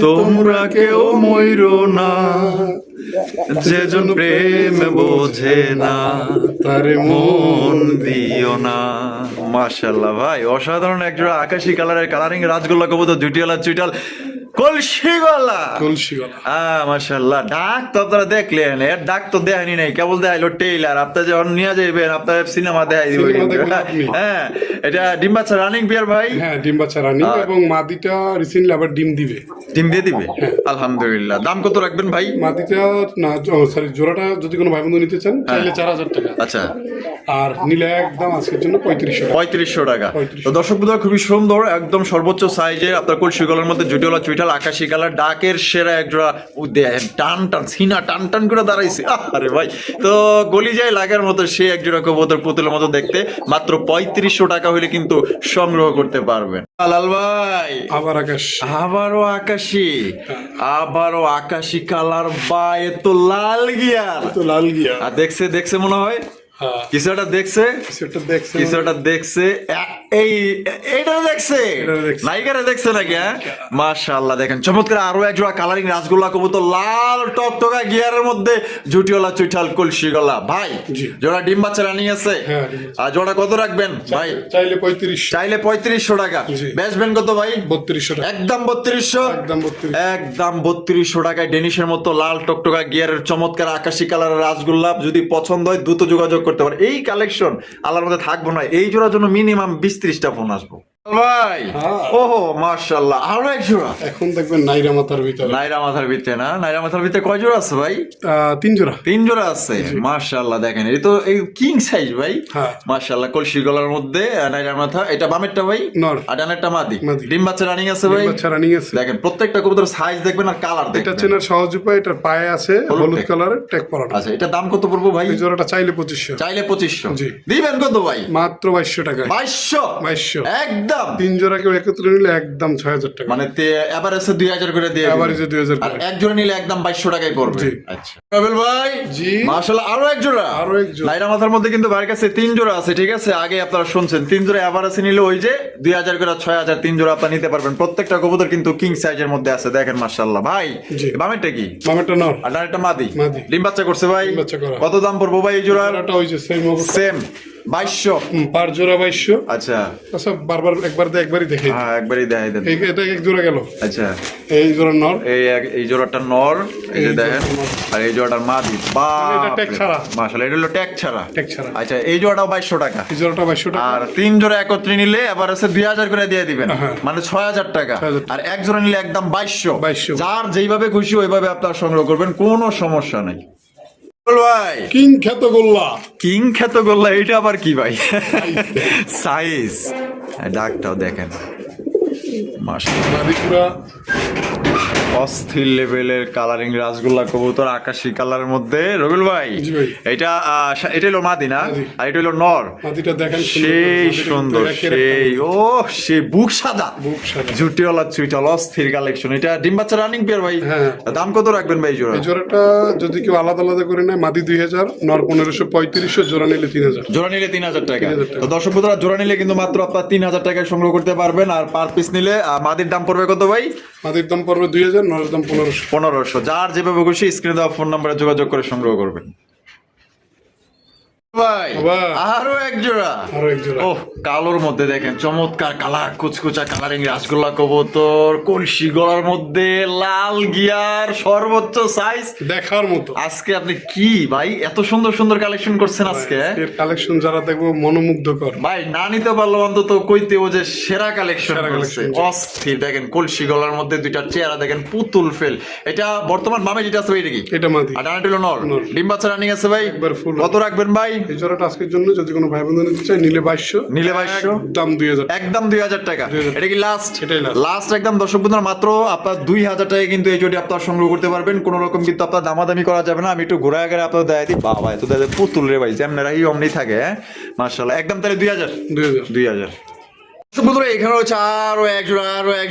তোমরা কেউ মইরো না, যেজন প্রেম বোঝে না তারে মন দিও না। মাশাআল্লাহ ভাই, অসাধারণ একজোড়া আকাশী কালারের কালারিং রাজগোল্লা কবুতর, জুটিওয়ালা চুইটাল কলসি গলা। কলসি গলা। মাশাআল্লাহ, ডাক তো আপনারা দেখলেন, এর ডাক তো দেখানি নাই, কেবল দেখাইলো টেইলার। আপনারা যখন নিয়ে যাইবেন আপনার সিনেমা দেখাই দিব। সিনেমা দেখবেন আপনি। হ্যাঁ, এটা ডিম বাচ্চা রানিং বিয়ার ভাই। হ্যাঁ, ডিম বাচ্চা রানিং, এবং মাদিটা রিসেন্টলি আবার ডিম দিবে। ডিম দিয়ে দিবে, আলহামদুলিল্লাহ। দাম কত রাখবেন ভাই? মাদিটা না, সরি, জোড়াটা যদি কোনো ভাই বন্ধু নিতে চান চাইলে 4000 টাকা, আচ্ছা, আর নিলে একদম আজকের জন্য 3500 টাকা। 3500 টাকা। 3500 তো দর্শক বন্ধুরা, খুবই সুন্দর, একদম সর্বোচ্চ সাইজের আপনার কলসি গলার মধ্যে জুটিওয়ালা চুইটাল আকাশি কালার, ডাকের সেরা এক জোড়া। টান টান সিনা টান টান করে দাঁড়াইছে, আরে ভাই। তো গলি যায় লাগার মতো সে এক জোড়া কবুতর, পুতুলের মতো দেখতে। মাত্র 3500 টাকা হলে কিন্তু সংগ্রহ করতে পারবেন। লাল ভাই, আবার আকাশ, আবারও আকাশি, আবারও আকাশি কালার, বা এ তো লাল গিয়ার। তো লাল গিয়া। আর দেখছে দেখছে মনে হয় হ্যাঁ, কিছু একটা দেখছে, সেটা দেখছে, কিছু একটা দেখছে। এইটা দেখছে, এটারে দেখছে। নায়িকারা দেখছে নাকি? হ্যাঁ, মাশাআল্লাহ, দেখেন চমৎকার আরো এক জোড়া কালারিং রাসগোল্লা কবুতর, লাল টকটকা গিয়ারের মধ্যে জুটিওয়ালা চুইঠাল কলসি গলা। ভাই, জি। জোড়া ডিম বাচ্চা রানিং আছে। হ্যাঁ, আর জোড়া কত রাখবেন ভাই? চাইলে 3500, চাইলে 3500 টাকা। জি। বেচবেন কত ভাই? 3200 টাকা, একদম 3200। একদম 3200। একদম 3200 টাকায় ডেনিশের মতো লাল টকটকা গিয়ারের চমৎকার আকাশি কালারের রাসগোল্লা। যদি পছন্দ হয় দ্রুত যোগাযোগ করতে পারে। এই কালেকশন আল্লাহর মধ্যে থাকবো না, এই জোড়ার জন্য মিনিমাম 20-30টা ফোন আসবো ভাই। হ্যাঁ। ওহো, মাশাআল্লাহ, আরো এক জোড়া। এখন দেখবেন নাইরা মাথার ভিতরে নাইরা মাথার ভিতরে না, নাইরা মাথার ভিতরে কয় জোড়া আছে ভাই? 3 জোড়া। 3 জোড়া আছে, মাশাআল্লাহ। দেখেন, এই তো এই কিং সাইজ ভাই। হ্যাঁ। মাশাআল্লাহ, কলসি গলার মধ্যে নাইরা মাথা। এটা বামেরটা ভাই, নর। আর ডানেরটা মাদি। মাদি। ডিম বাচ্চা রানিং আছে ভাই। ডিম বাচ্চা রানিং আছে। দেখেন প্রত্যেকটা কবুতর সাইজ দেখবেন আর কালার এটা দেখবেন। চেনার সহজ উপায়, এটার পায়ে আছে হলুদ tag। কালারের ট্যাগ পরানো। আচ্ছা, এটা দাম কত পড়বো ভাই? এই জোড়াটা চাইলে 2500, চাইলে 2500। জি। দিবেন কত ভাই? মাত্র 2200 টাকায়। 2200। 2200। একদম। 3 জোড়া কেউ একত্রে নিলে একদম 6000 টাকা, মানে এভারেজে 2000 করে দিয়ে দিবেন। এভারেজে 2000 আর টাকা। এক জোড়া নিলে একদম 2200 টাকায় পড়বে। জি। আচ্ছা রাবেল ভাই, জি। মাশাআল্লাহ, আরো এক জোড়া। আরো এক জোড়া। নাইরা মাথার মধ্যে কিন্তু ভাইয়ের কাছে 3 জোড়া আছে, ঠিক আছে? আগে আপনারা শুনছেন 3 জোড়া এভারেজে নিলে ওই যে 2000 করে 6000, 3 জোড়া আপনারা নিতে পারবেন। প্রত্যেকটা কবুতর কিন্তু কিং সাইজের মধ্যে আছে। দেখেন মাশাআল্লাহ ভাই। জি। বামেরটা কি? মামেরটা নর, আর ডানেরটা মাদি। মাদি। ডিম বাচ্চা করছে ভাই। ডিম বাচ্চা করা। কত দাম পড়বো ভাই এই জোড়ার? জোড়াটা ওই যে সেম অবস্থা, সেম 2200। পার জোড়া 2200। আচ্ছা, আচ্ছা, বারবার একবারই দেখে হ্যাঁ, একবারই দেখাই দেন। এটা এক জোড়া গেল। আচ্ছা, এই জোড়া নর, এই জোড়াটা নর, এই যে এই দেখেন, জোড়াটা নর। আর এই জোড়াটার মাদি। এটা ট্যাগ ছাড়া। মাশাআল্লাহ, এটা হলো ট্যাগ ছাড়া। ট্যাগ ছাড়া। আচ্ছা, এই জোড়াটাও 2200 টাকা। এই জোড়াটা 2200 টাকা। আর 3 জোড়া একত্রে নিলে এবার আছে 2000 করে দিয়ে দিবেন, হ্যাঁ। মানে 6000 টাকা। 6000 আর এক জোড়া নিলে একদম 2200। 2200। যার যেইভাবে খুশি ওইভাবে আপনারা সংগ্রহ করবেন, কোনো সমস্যা নাই ভাই। কিং খ্যাত গোল্লা। কিং খ্যাত গোল্লা, এটা আবার কি ভাই? সাইজ, ডাকটাও দেখেন মাশাআল্লাহ, মাদিপুরা অস্থির লেভেলের কালারিং রাসগোল্লা কবুতর আকাশি কালারের মধ্যে। রবিউল ভাই, জি ভাই। এটা হলো মাদি না, মাদি। আর এটা হলো নর। মাদিটা দেখেন সেই সুন্দর, সেই সেই বুক সাদা, বুক সাদা। জুটিওয়ালা চুইটাল, অস্থির কালেকশন। এটা ডিম বাচ্চা রানিং পেয়ার ভাই। হ্যাঁ। দাম কত রাখবেন ভাই জোড়া? এই জোড়াটা যদি কেউ আলাদা আলাদা করে নেয়, মাদি 2000, নর 1500, 3500, জোড়া নিলে 3000। জোড়া নিলে 3000 টাকা। 3000 টাকা। তো দর্শক বন্ধুরা, জোড়া নিলে কিন্তু মাত্র আপনার 3000 টাকায় সংগ্রহ করতে পারবেন। আর পার পিস নিলে মাদির দাম পড়বে কত ভাই? মাদির দাম পড়বে 2000, নরের দাম 1500। 1500। যার যেভাবে খুশি স্ক্রিনে দেওয়া ফোন নাম্বারে যোগাযোগ করে সংগ্রহ করবেন ভাই। আবার। আরো এক জোড়া। আরো এক জোড়া। ওহ, কালোর মধ্যে দেখেন চমৎকার কালার কুচকুচা কালারিং রাসগোল্লা কবুতর, কলসি গলার মধ্যে লাল গিয়ার, সর্বোচ্চ সাইজ দেখার মতো। আজকে আপনি কি ভাই এত সুন্দর সুন্দর কালেকশন করছেন আজকে? এর কালেকশন যারা দেখবো মনোমুগ্ধকর। ভাই না নিতে পারলো অন্তত কইতে ও যে সেরা কালেকশন সেরা করছে। collection, জি। অস্থির, দেখেন কলসি গলার মধ্যে দুইটা চেহারা, দেখেন পুতুল ফেল। এটা বর্তমান মামে যেটা আছে ভাই, এটা কি? এটা মাদি। আর ডানাটা হলো নর। নর। ডিম বাচ্চা রানিং আছে ভাই। একবার full। কত রাখবেন ভাই? এই জোড়াটা আজকের জন্য যদি কোনো ভাই বন্ধু নিতে চায়, নিলে 2200, নিলে 2200, দাম 2000। একদম 2000 টাকা। 2000 এটা কি লাস্ট? এটাই last। লাস্ট একদম দর্শক বন্ধুরা, মাত্র আপনার 2000 টাকা কিন্তু এই জোড়ি আপনার সংগ্রহ করতে পারবেন। কোন রকম কিন্তু আপনার দামাদামি করা যাবে না। আমি একটু ঘোরা আগে আপনার দেখাই দিই। বাবা, এত দাদা পুতুল রে ভাই, যেমন রাহি অমনি থাকে। মাশাআল্লাহ, একদম তাহলে 2000। 2000। বন্ধুরা, এখানে হচ্ছে আরো এক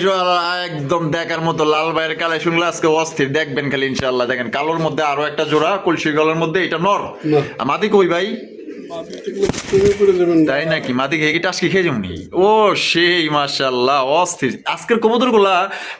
জোড়া একদম দেখার মতো লাল ভাইয়ের কালেকশন গুলো আজকে অস্থির, দেখবেন খালি ইনশাআল্লাহ। দেখেন কালোর মধ্যে আরো একটা জোড়া কলসি গলার মধ্যে, এটা নর। নর। মাদি কই ভাই? তুমি করে যাবেন তাই নাকি মাদি খেয়ে কি টাসকি খেয়ে যাবনি? ও সেই মাশাআল্লাহ অস্থির আজকের কবুতর গুলা,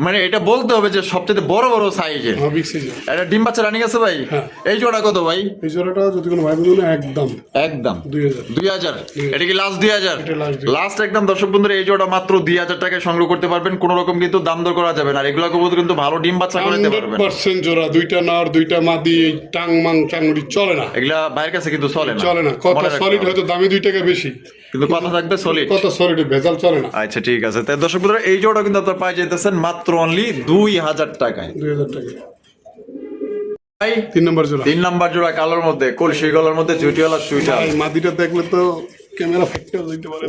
মানে এটা বলতে হবে যে সবচেয়ে বড় বড় সাইজের। বিগ সাইজের। এটা ডিম বাচ্চা রানিং আছে ভাই? হ্যাঁ। এই জোড়া কত ভাই? এই জোড়াটা যদি কোনো ভাই বন্ধু একদম একদম 2000। 2000। এটা কি লাস্ট 2000? এটা last 2000 লাস্ট একদম দর্শক বন্ধুরা এই জোড়া মাত্র 2000 টাকায় সংগ্রহ করতে পারবেন, কোনো রকম কিন্তু দাম দর করা যাবে না। আর এগুলা কবুতর কিন্তু ভালো ডিম বাচ্চা করে দিতে পারবেন। 100% জোড়া, দুইটা নর দুইটা মাদি, এই টাং মাং চাঙ্গুড়ি চলে না, এগুলা বাইরের কাছে কিন্তু চলে না, চলে না। কত মনে রাখতে সলিড হবে। হয়তো দামি 2 টাকা বেশি, কিন্তু কথা থাকবে সলিড। কত সলিড ভেজাল চলে না। আচ্ছা ঠিক আছে, তাই দর্শক বন্ধুরা এই জোড়া কিন্তু আপনারা পাই যেতেছেন মাত্র অনলি 2000 টাকায়। 2000 টাকা। ভাই 3 নম্বর জোড়া। 3 নাম্বার জোড়া কালোর মধ্যে, কলসি গলার মধ্যে জুটিওয়ালা সুইটার। ভাই মাদিটা দেখলে তো ক্যামেরা ফেকটেও দিতে পারে।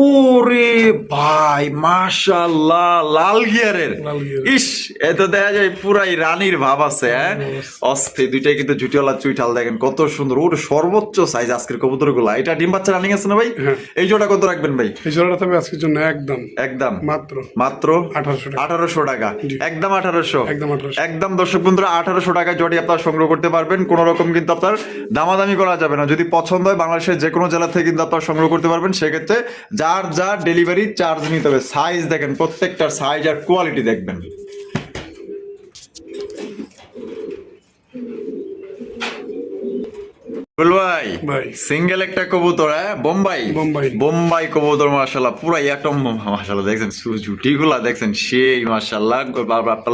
ওরে ভাই মাশাআল্লাহ লাল গিয়ারের। লাল গিয়ারের। ইস এত দেখা যায় পুরাই রানীর ভাব আছে। হ্যাঁ অস্থির দুইটাই কিন্তু জুটিওয়ালা চুইটাল দেখেন কত সুন্দর। ওর সর্বোচ্চ সাইজ আজকের কবুতরগুলো। এটা ডিম বাচ্চা রানিং আছে না ভাই? হ্যাঁ। এই জোড়া কত রাখবেন ভাই? এই জোড়াটা তবে আজকের জন্য একদম একদম মাত্র মাত্র 1800 টাকা। 1800 টাকা। জি। একদম 1800। একদম 1800। একদম দর্শক বন্ধুরা 1800 টাকায় জোড়ি আপনারা সংগ্রহ করতে পারবেন, কোনো রকম কিন্তু আপনার দামাদামি করা যাবে না। যদি পছন্দ হয় বাংলাদেশের যে কোনো জেলা থেকে কিন্তু আপনারা সংগ্রহ করতে পারবেন। সেক্ষেত্রে যার যার ডেলিভারি চার্জ নিতে হবে। সাইজ দেখেন প্রত্যেকটার সাইজ আর কোয়ালিটি দেখবেন। ভাই ভাই সিঙ্গেল একটা কবুতর, হ্যাঁ বোম্বাই বোম্বাই। বোম্বাই কবুতর মাশাআল্লাহ পুরো একদম মাশাআল্লাহ দেখছেন জুটিগুলা দেখছেন সেই মাশাআল্লাহ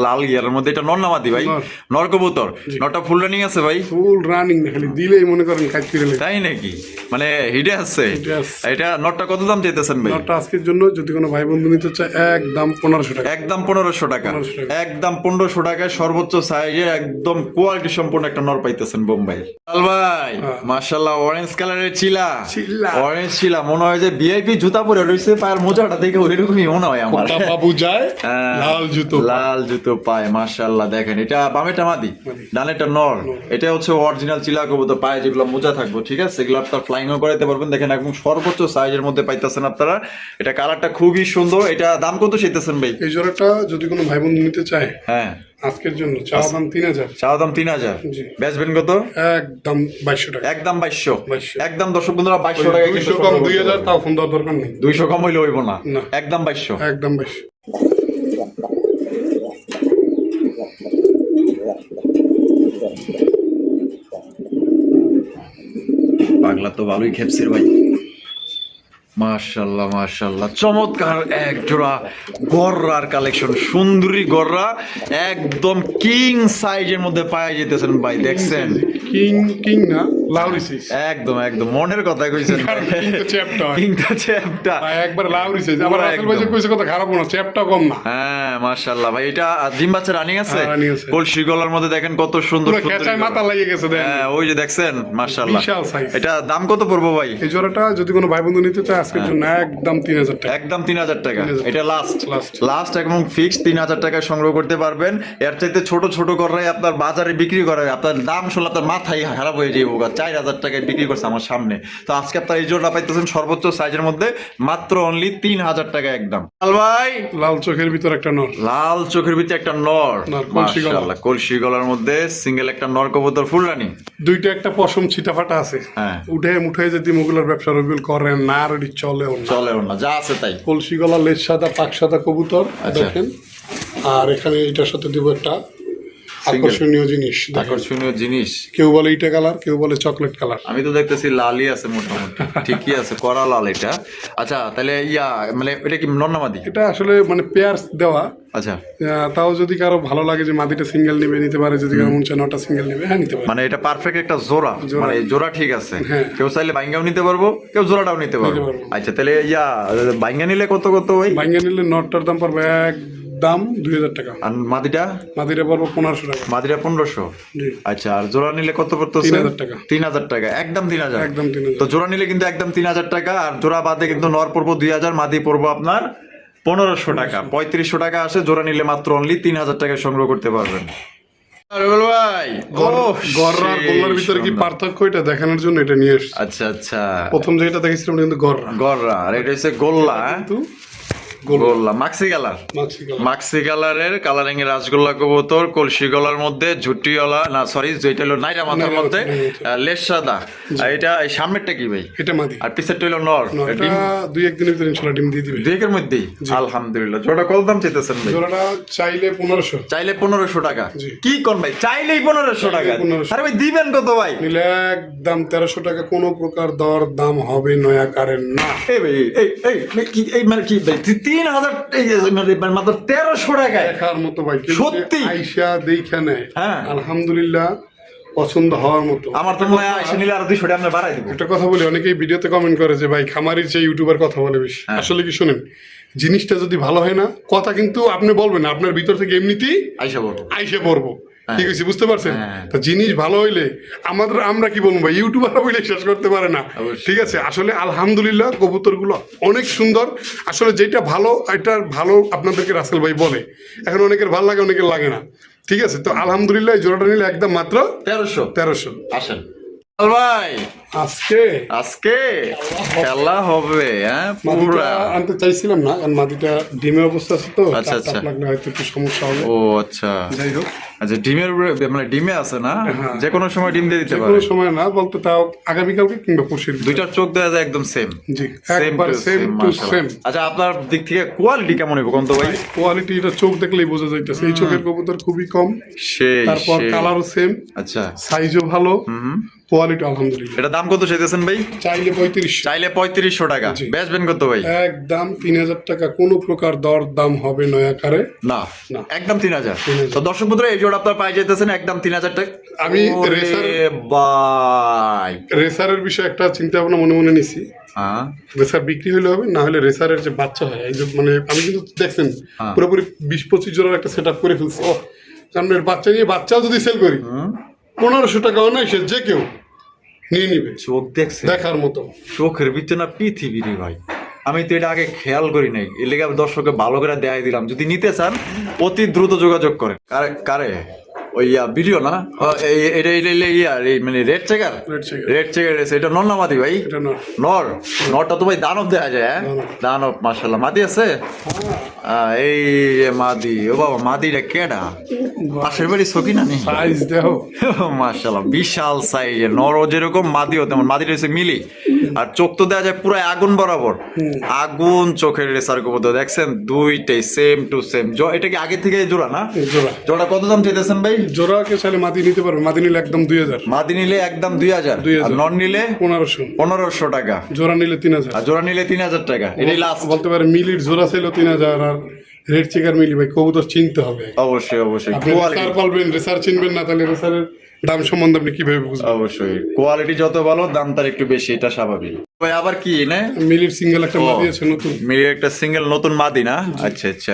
লাল গিয়ারের মধ্যে। এটা নর না মাদি ভাই? নর। নর কবুতর। নরটা ফুল রানিং আছে ভাই? ফুল রানিং, খালি দিলেই মনে করেন খাইতে গেলে। তাই নাকি? মানে হিডে আছে? হিটে আছে। এটা নরটা কত দাম চাইতেছেন ভাই? নরটা আজকের জন্য যদি কোনো ভাই বন্ধু নিতে চায় একদম 1500 টাকা। একদম 1500 টাকা। 1500 টাকা। একদম 1500 টাকায় সর্বোচ্চ সাইজের একদম কোয়ালিটি সম্পূর্ণ একটা নর পাইতেছেন বোম্বাই। লাল ভাই হ্যাঁ। মাশাআল্লাহ অরেঞ্জ কালারের চিলা। চিলা। অরেঞ্জ চিলা মনে হয় যে ভিআইপি জুতা পরে রইছে, পায়ের মোজাটা দেখে ওইরকমই মনে হয় আমার। কোথা বাবু যায় হ্যাঁ, লাল জুতো। লাল জুতো পায় মাশাআল্লাহ দেখেন। এটা বামেটা মাদি, মাদি। ডানেটা নর। এটা হচ্ছে অরিজিনাল চিলা কবুতর, পায়ে যেগুলো মোজা থাকবো ঠিক আছে, এগুলো আপনার ফ্লাইংও করাইতে পারবেন। দেখেন একদম সর্বোচ্চ সাইজের মধ্যে পাইতেছেন আপনারা। এটা কালারটা খুবই সুন্দর। এটা দাম কত চাইতেছেন ভাই? এই জোড়াটা যদি কোনো ভাই বন্ধু নিতে চায় হ্যাঁ আজকের জন্য চাওয়া দাম 3000। চাওয়া দাম 3000। জি। বেচবেন কত? একদম 2200 টাকা। একদম 2200। 2200 একদম দর্শক বন্ধুরা 2200 টাকা। 200 কম 2000 তাও ফোন দেওয়ার দরকার নেই। 200 কম হইলে হইব না। না। একদম 2200। একদম 2200। পাগলা তো ভালোই খেপছির ভাই। মাশাআল্লাহ মাশাআল্লাহ চমৎকার এক জোড়া গররার কালেকশন, সুন্দরী গররা একদম কিং সাইজের মধ্যে পাওয়া যেতেছেন ভাই। দেখছেন কিং কিং না লাউরি সাইজ। একদম একদম মনের কথা কইছেন ভাই। কিং তো চ্যাপটা হয়। কিং তো চ্যাপটা। ভাই একবার লাউরি সাইজ। আবার পুরা আসল ভাই যে একদম। কইছে কথা খারাপ না, চ্যাপটা কম না। হ্যাঁ মাশাআল্লাহ ভাই। এটা ডিম বাচ্চা রানিং আছে? হ্যাঁ, running আছে। কলসি গলার মধ্যে দেখেন কত সুন্দর পুরো সুন্দর খেঁচায় মাথা লাগিয়ে গেছে দেখেন। হ্যাঁ ওই যে দেখছেন মাশাআল্লাহ। বিশাল size। এটা দাম কত পড়বো ভাই? এই জোড়াটা যদি কোনো ভাই বন্ধু নিতে চায় আজকের জন্য একদম 3000 টাকা। একদম 3000 টাকা। 3000 এটা লাস্ট Last। লাস্ট এবং ফিক্সড 3000 টাকায় সংগ্রহ করতে পারবেন। এর চাইতে ছোট ছোট করে আপনার বাজারে বিক্রি করে আপনার দাম শুনলে আপনার মাথায় খারাপ হয়ে যাবে। 4000 টাকায় বিক্রি করছে আমার সামনে। তো আজকে আপনার এই জোড়া পাইতেছেন সর্বোচ্চ সাইজের মধ্যে মাত্র অনলি 3000 টাকা একদম। লাল ভাই লাল চোখের ভিতর একটা নর। লাল চোখের ভিতরে একটা নর। নর, কলসি গলা। মাশাআল্লাহ কলসি গলার মধ্যে সিঙ্গেল একটা নর কবুতর ফুল রানিং। দুইটা একটা পশম ছিটাফাটা আছে। হ্যাঁ উঠে মুঠে যদি মোগুলার ব্যবসা রবিউল করেন না আর এটি চলেও না। চলেও না, যা আছে তাই। কলসি গলা, লেজ সাদা, পাক সাদা কবুতর আচ্ছা। দেখেন। আর এখানে এটার সাথে দিব একটা আকর্ষণীয় জিনিস দেখেন। আকর্ষণীয় জিনিস। কেউ বলে ইটা কালার, কেউ বলে চকলেট কালার। আমি তো দেখতেছি লালই আছে মোটামুটি, ঠিকই আছে, করা লাল এটা। আচ্ছা তাহলে মানে এটা কি নন্নামাদি? এটা আসলে মানে পেয়ার্স দেওয়া। আচ্ছা তাও যদি কারো ভালো লাগে যে মাদিটা সিঙ্গেল নেবে নিতে পারে, যদি কারো মন চায় নটা সিঙ্গেল নেবে হ্যাঁ নিতে পারে। মানে এটা পারফেক্ট একটা জোড়া, জোড়া। মানে জোড়া ঠিক আছে। হ্যাঁ। কেউ চাইলে বাইঙ্গাও নিতে পারবো, কেউ জোড়াটাও নিতে পারবো। পারবো। আচ্ছা তাহলে বাইঙ্গা নিলে কত কত ওই? ভাঙ্গা নিলে নটটার দাম পড়বে একদম 2000 টাকা। আর মাদিটা? মাদিটা পড়বে 1500 টাকা। মাদিটা 1500। জি। আচ্ছা আর জোড়া নিলে কত পড়তেছে? 3000 টাকা। 3000 টাকা। একদম 3000। একদম 3000। তো জোড়া নিলে কিন্তু একদম 3000 টাকা। আর জোড়া বাদে কিন্তু নর পড়বো 2000, মাদি পড়বো আপনার 1500 টাকা। 3500 টাকা আসে। জোড়া নিলে মাত্র অনলি 3000 টাকায় সংগ্রহ করতে পারবেন। রুবেল ভাই গররা আর গোল্লার ভিতরে কি পার্থক্য এটা দেখানোর জন্য এটা নিয়ে এসেছি। আচ্ছা আচ্ছা প্রথম যেটা দেখেছিলাম এটা কিন্তু গররা। গররা আর এটা হচ্ছে গোল্লা। কিন্তু গোল্লা মাক্সি কালার, মাক্সি কালার। মাক্সি কালারের কালারিং এর রাসগোল্লা কবুতর, কলসি গলার মধ্যে ঝুটিওয়ালা, না সরি যেটা হলো নাইরা মাথার মধ্যে, লেস সাদা। আর এটা এই সামনেরটা কি ভাই? এটা মাদি। আর পিছেরটা হলো নর। এটা 2-1 দিনের ভিতরে ইনশাআল্লাহ ডিম দিয়ে দিবে। দুয়েকের মধ্যেই আলহামদুলিল্লাহ। জোড়া কত দাম চাইতেছেন ভাই? জোড়াটা চাইলে 1500, চাইলে 1500 টাকা। জি। কি কোন ভাই, চাইলেই 1500 টাকা? 1500 আরে ভাই দিবেন কত ভাই? নিলে একদম 1300 টাকা, কোনো প্রকার দর দাম হবে নয়া কারের না। এই ভাই এই মানে কি ভাই 3000 মানে মাত্র 1300 টাকায় দেখার মতো ভাই, কিন্তু সত্যি? আইসা দেখে নেয়, হ্যাঁ। আলহামদুলিল্লাহ পছন্দ হওয়ার মতো। আমার তো মনে হয় এসে নিলে আর 200 টাকা আমরা বাড়াই দেবো। একটা কথা বলি, অনেকেই ভিডিওতে কমেন্ট করে যে ভাই খামারির চেয়ে ইউটিউবার কথা বলে বেশি। আসলে কি শুনেন, জিনিসটা যদি ভালো হয় না, কথা কিন্তু আপনি বলবেন না, আপনার ভিতর থেকে এমনিতেই আইসা বলবো। আইসে পড়বো। ঠিক আছে, বুঝতে পারছেন? হ্যাঁ। তা জিনিস ভালো হইলে আমরা কি বলবো ভাই, ইউটিউবাররা বলে শেষ করতে পারে না। অবশ্যই। ঠিক আছে, আসলে আলহামদুলিল্লাহ কবুতরগুলো অনেক সুন্দর। আসলে যেটা ভালো, এটা ভালো আপনাদেরকে রাসেল ভাই বলে। এখন অনেকের ভালো লাগে, অনেকের লাগে না। ঠিক আছে, তো আলহামদুলিল্লাহ এই জোড়াটা নিলে একদম মাত্র 1300। আসেন ভাই, আজকে আজকে খেলা হবে। হ্যাঁ মাদিটা পুরা। আনতে চাইছিলাম না, কারণ মাদিটা ডিমের অবস্থা আছে তো, আচ্ছা, তাপ আচ্ছা। লাগলে হয়তো একটু সমস্যা হবে। ও আচ্ছা যাই হোক, আচ্ছা, ডিমের উপরে মানে ডিমে আছে না, যে কোনো সময় ডিম দিয়ে দিতে পারে। কোনো সময় না বলতে তাও আগামীকালকে কিংবা পরশুর দিন। দুইটার চোখ দেওয়া যায় একদম সেম। জি, সেম একবার টু সেম সেম টু মাশাআল্লাহ। সেম। আচ্ছা, আপনার দিক থেকে কোয়ালিটি কেমন হবে কোন তো ভাই? কোয়ালিটি এটা চোখ দেখলেই বোঝা যাইতেছে, এই চোখের কবুতর খুবই কম। সেই তারপর সেই। কালারও সেম, আচ্ছা, সাইজও ভালো, কোয়ালিটি আলহামদুলিল্লাহ। এটা দাম কত চাইতেছেন ভাই? চাইলে 3500, চাইলে 3500 টাকা। জি। বেচবেন কত ভাই? একদম 3000 টাকা, কোনো প্রকার দর দাম হবে নয়া আকারে। না, না। একদম 3000। 3000 তো দর্শক বন্ধুরা, এই জোড়া আপনার পাই যাইতেছেন একদম 3000 টাকা। আমি ওরে রেসার- ভাই, রেসারের বিষয়ে একটা চিন্তা ভাবনা মনে মনে নিছি। হ্যাঁ রেসার বিক্রি হলে হবে, না হলে রেসারের যে বাচ্চা হয়, এই যে মানে আমি কিন্তু দেখছেন হ্যাঁ। পুরোপুরি 20-25 জোড়ার একটা সেট করে ফেলছি। কারণ এর বাচ্চা নিয়ে বাচ্চাও যদি সেল করি 1500 টাকা অনায়াসে যে কেউ নিয়ে নিবে। চোখ দেখছে, দেখার মতো। চোখের ভিতরে না পৃথিবী রে ভাই। আমি তো এটা আগে খেয়াল করি নাই, এর লেগে দর্শককে ভালো করে দেখাই দিলাম। যদি নিতে চান অতি দ্রুত যোগাযোগ করে। কারে কারে ওই ভিডিও না এটা মানে red checker, Red checker। Red checker এটা নর না মাদি ভাই? এটা নর। নর। নরটা তো ভাই দানব দেখা যায়। হ্যাঁ দানব, মাশাআল্লাহ। মাদি আছে? এই যে মাদি। ও বাবা, মাদিটা কেডা? পাশের বাড়ি সকি না নেই? সাইজ দেখো, মাশাআল্লাহ, বিশাল সাইজের। নরও যেরকম মাদিও তেমন। মাদির হচ্ছে মিলি। আর চোখ তো দেওয়া যায় পুরো আগুন বরাবর, আগুন চোখের রেসার কবুতর। দেখছেন দুইটাই সেম টু সেম। এটা কি আগে থেকে জোড়া না? জোড়া। জোড়া কত দাম চাইতেছেন ভাই? জোড়াকে চাইলে মাদি নিতে পারবে, মাদি নিলে একদম 2000, মাদি নিলে একদম 2000, আর নন নিলে 1500, 1500 টাকা, জোড়া নিলে 3000। আর জোড়া নিলে 3000 টাকা। এটাই লাস্ট। বলতে পারে মিলির জোড়া ছিল 3000, আর রেড চেকার মিলি ভাই কবুতর চিনতে হবে। অবশ্যই অবশ্যই। আপনি রেসার পালবেন, রেসার চিনবেন না, তাহলে রেসারের দাম সম্বন্ধে আপনি কিভাবে বুঝবেন? অবশ্যই কোয়ালিটি যত ভালো দাম তার একটু বেশি, এটা স্বাভাবিক ভাই। আবার কি না মিলির সিঙ্গেল একটা মাদি আছে নতুন, মিলির একটা সিঙ্গেল নতুন মাদি না? আচ্ছা আচ্ছা,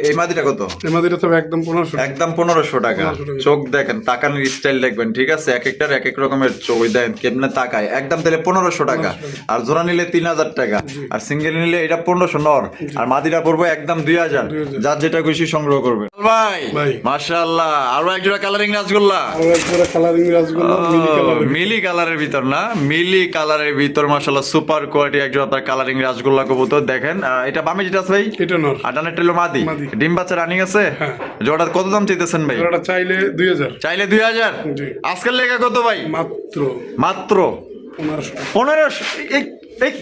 এই মাদিটা কত? এমাদের তবে একদম 1500। একদম 1500 টাকা। 1500 টাকা। চোখ দেখেন, তাকানোর স্টাইল দেখবেন। ঠিক আছে, এক একটার এক এক রকমের চোখ। ওই দেখেন কেমনে তাকায়। একদম তাহলে 1500 টাকা। আর জোড়া নিলে 3000 টাকা, আর সিঙ্গেল নিলে এটা 1500 নর, আর মাদিটা পড়বে একদম 2000। যার যেটা খুশি সংগ্রহ করবে ভাই। ভাই। মাশাআল্লাহ, আরো এক জোড়া কালারিং রাসগোল্লা। আর একবার কালারিং রাসগোল্লা মিলি কালার। মিলি কালারের ভিতর না, মিলি কালারের ভিতর মাশাআল্লাহ সুপার কোয়ালিটি একজন আপনার কালারিং রাসগোল্লা কবুতর। দেখেন এটা বামে যেটা আছে ভাই, এটা নর। আর ডানে টেলো মাদি। মাদি। ডিম বাচ্চা রানিং আছে। হ্যাঁ। জোড়া কত দাম চাইতেছেন ভাই? জোড়াটা চাইলে 2000, চাইলে 2000। জি। আজকের লেখা কত ভাই? মাত্র মাত্র 1500 টাকা। 1500।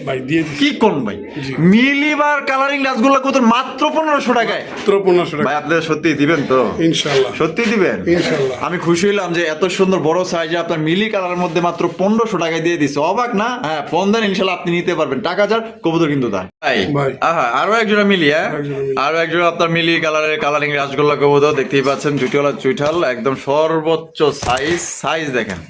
ভাই দিয়ে দিচ্ছি কি কোন ভাই? জি। মিলিবার কালারিং রাসগোল্লা কত? মাত্র 1500 টাকায়। মাত্র 1500 টাকা, ভাই আপনারা সত্যি দিবেন তো? ইনশাআল্লাহ। সত্যি দিবেন? ইনশাআল্লাহ। আমি খুশি হইলাম যে এত সুন্দর বড় সাইজে আপনার মিলি কালারের মধ্যে মাত্র 1500 টাকায় দিয়ে দিচ্ছে। অবাক না? হ্যাঁ, ফোন দেন, ইনশাআল্লাহ আপনি নিতে পারবেন। টাকা যার, কবুতর কিন্তু তার। ভাই। আহা, আরো একজোড়া মিলি। হ্যাঁ, একজোড়া মিলি। আরো একজোড়া আপনার মিলি কালারের কালারিং রাসগোল্লা কবুতর। দেখতেই পাচ্ছেন জুটিওয়ালা চুইঠাল, একদম সর্বোচ্চ সাইজ দেখেন,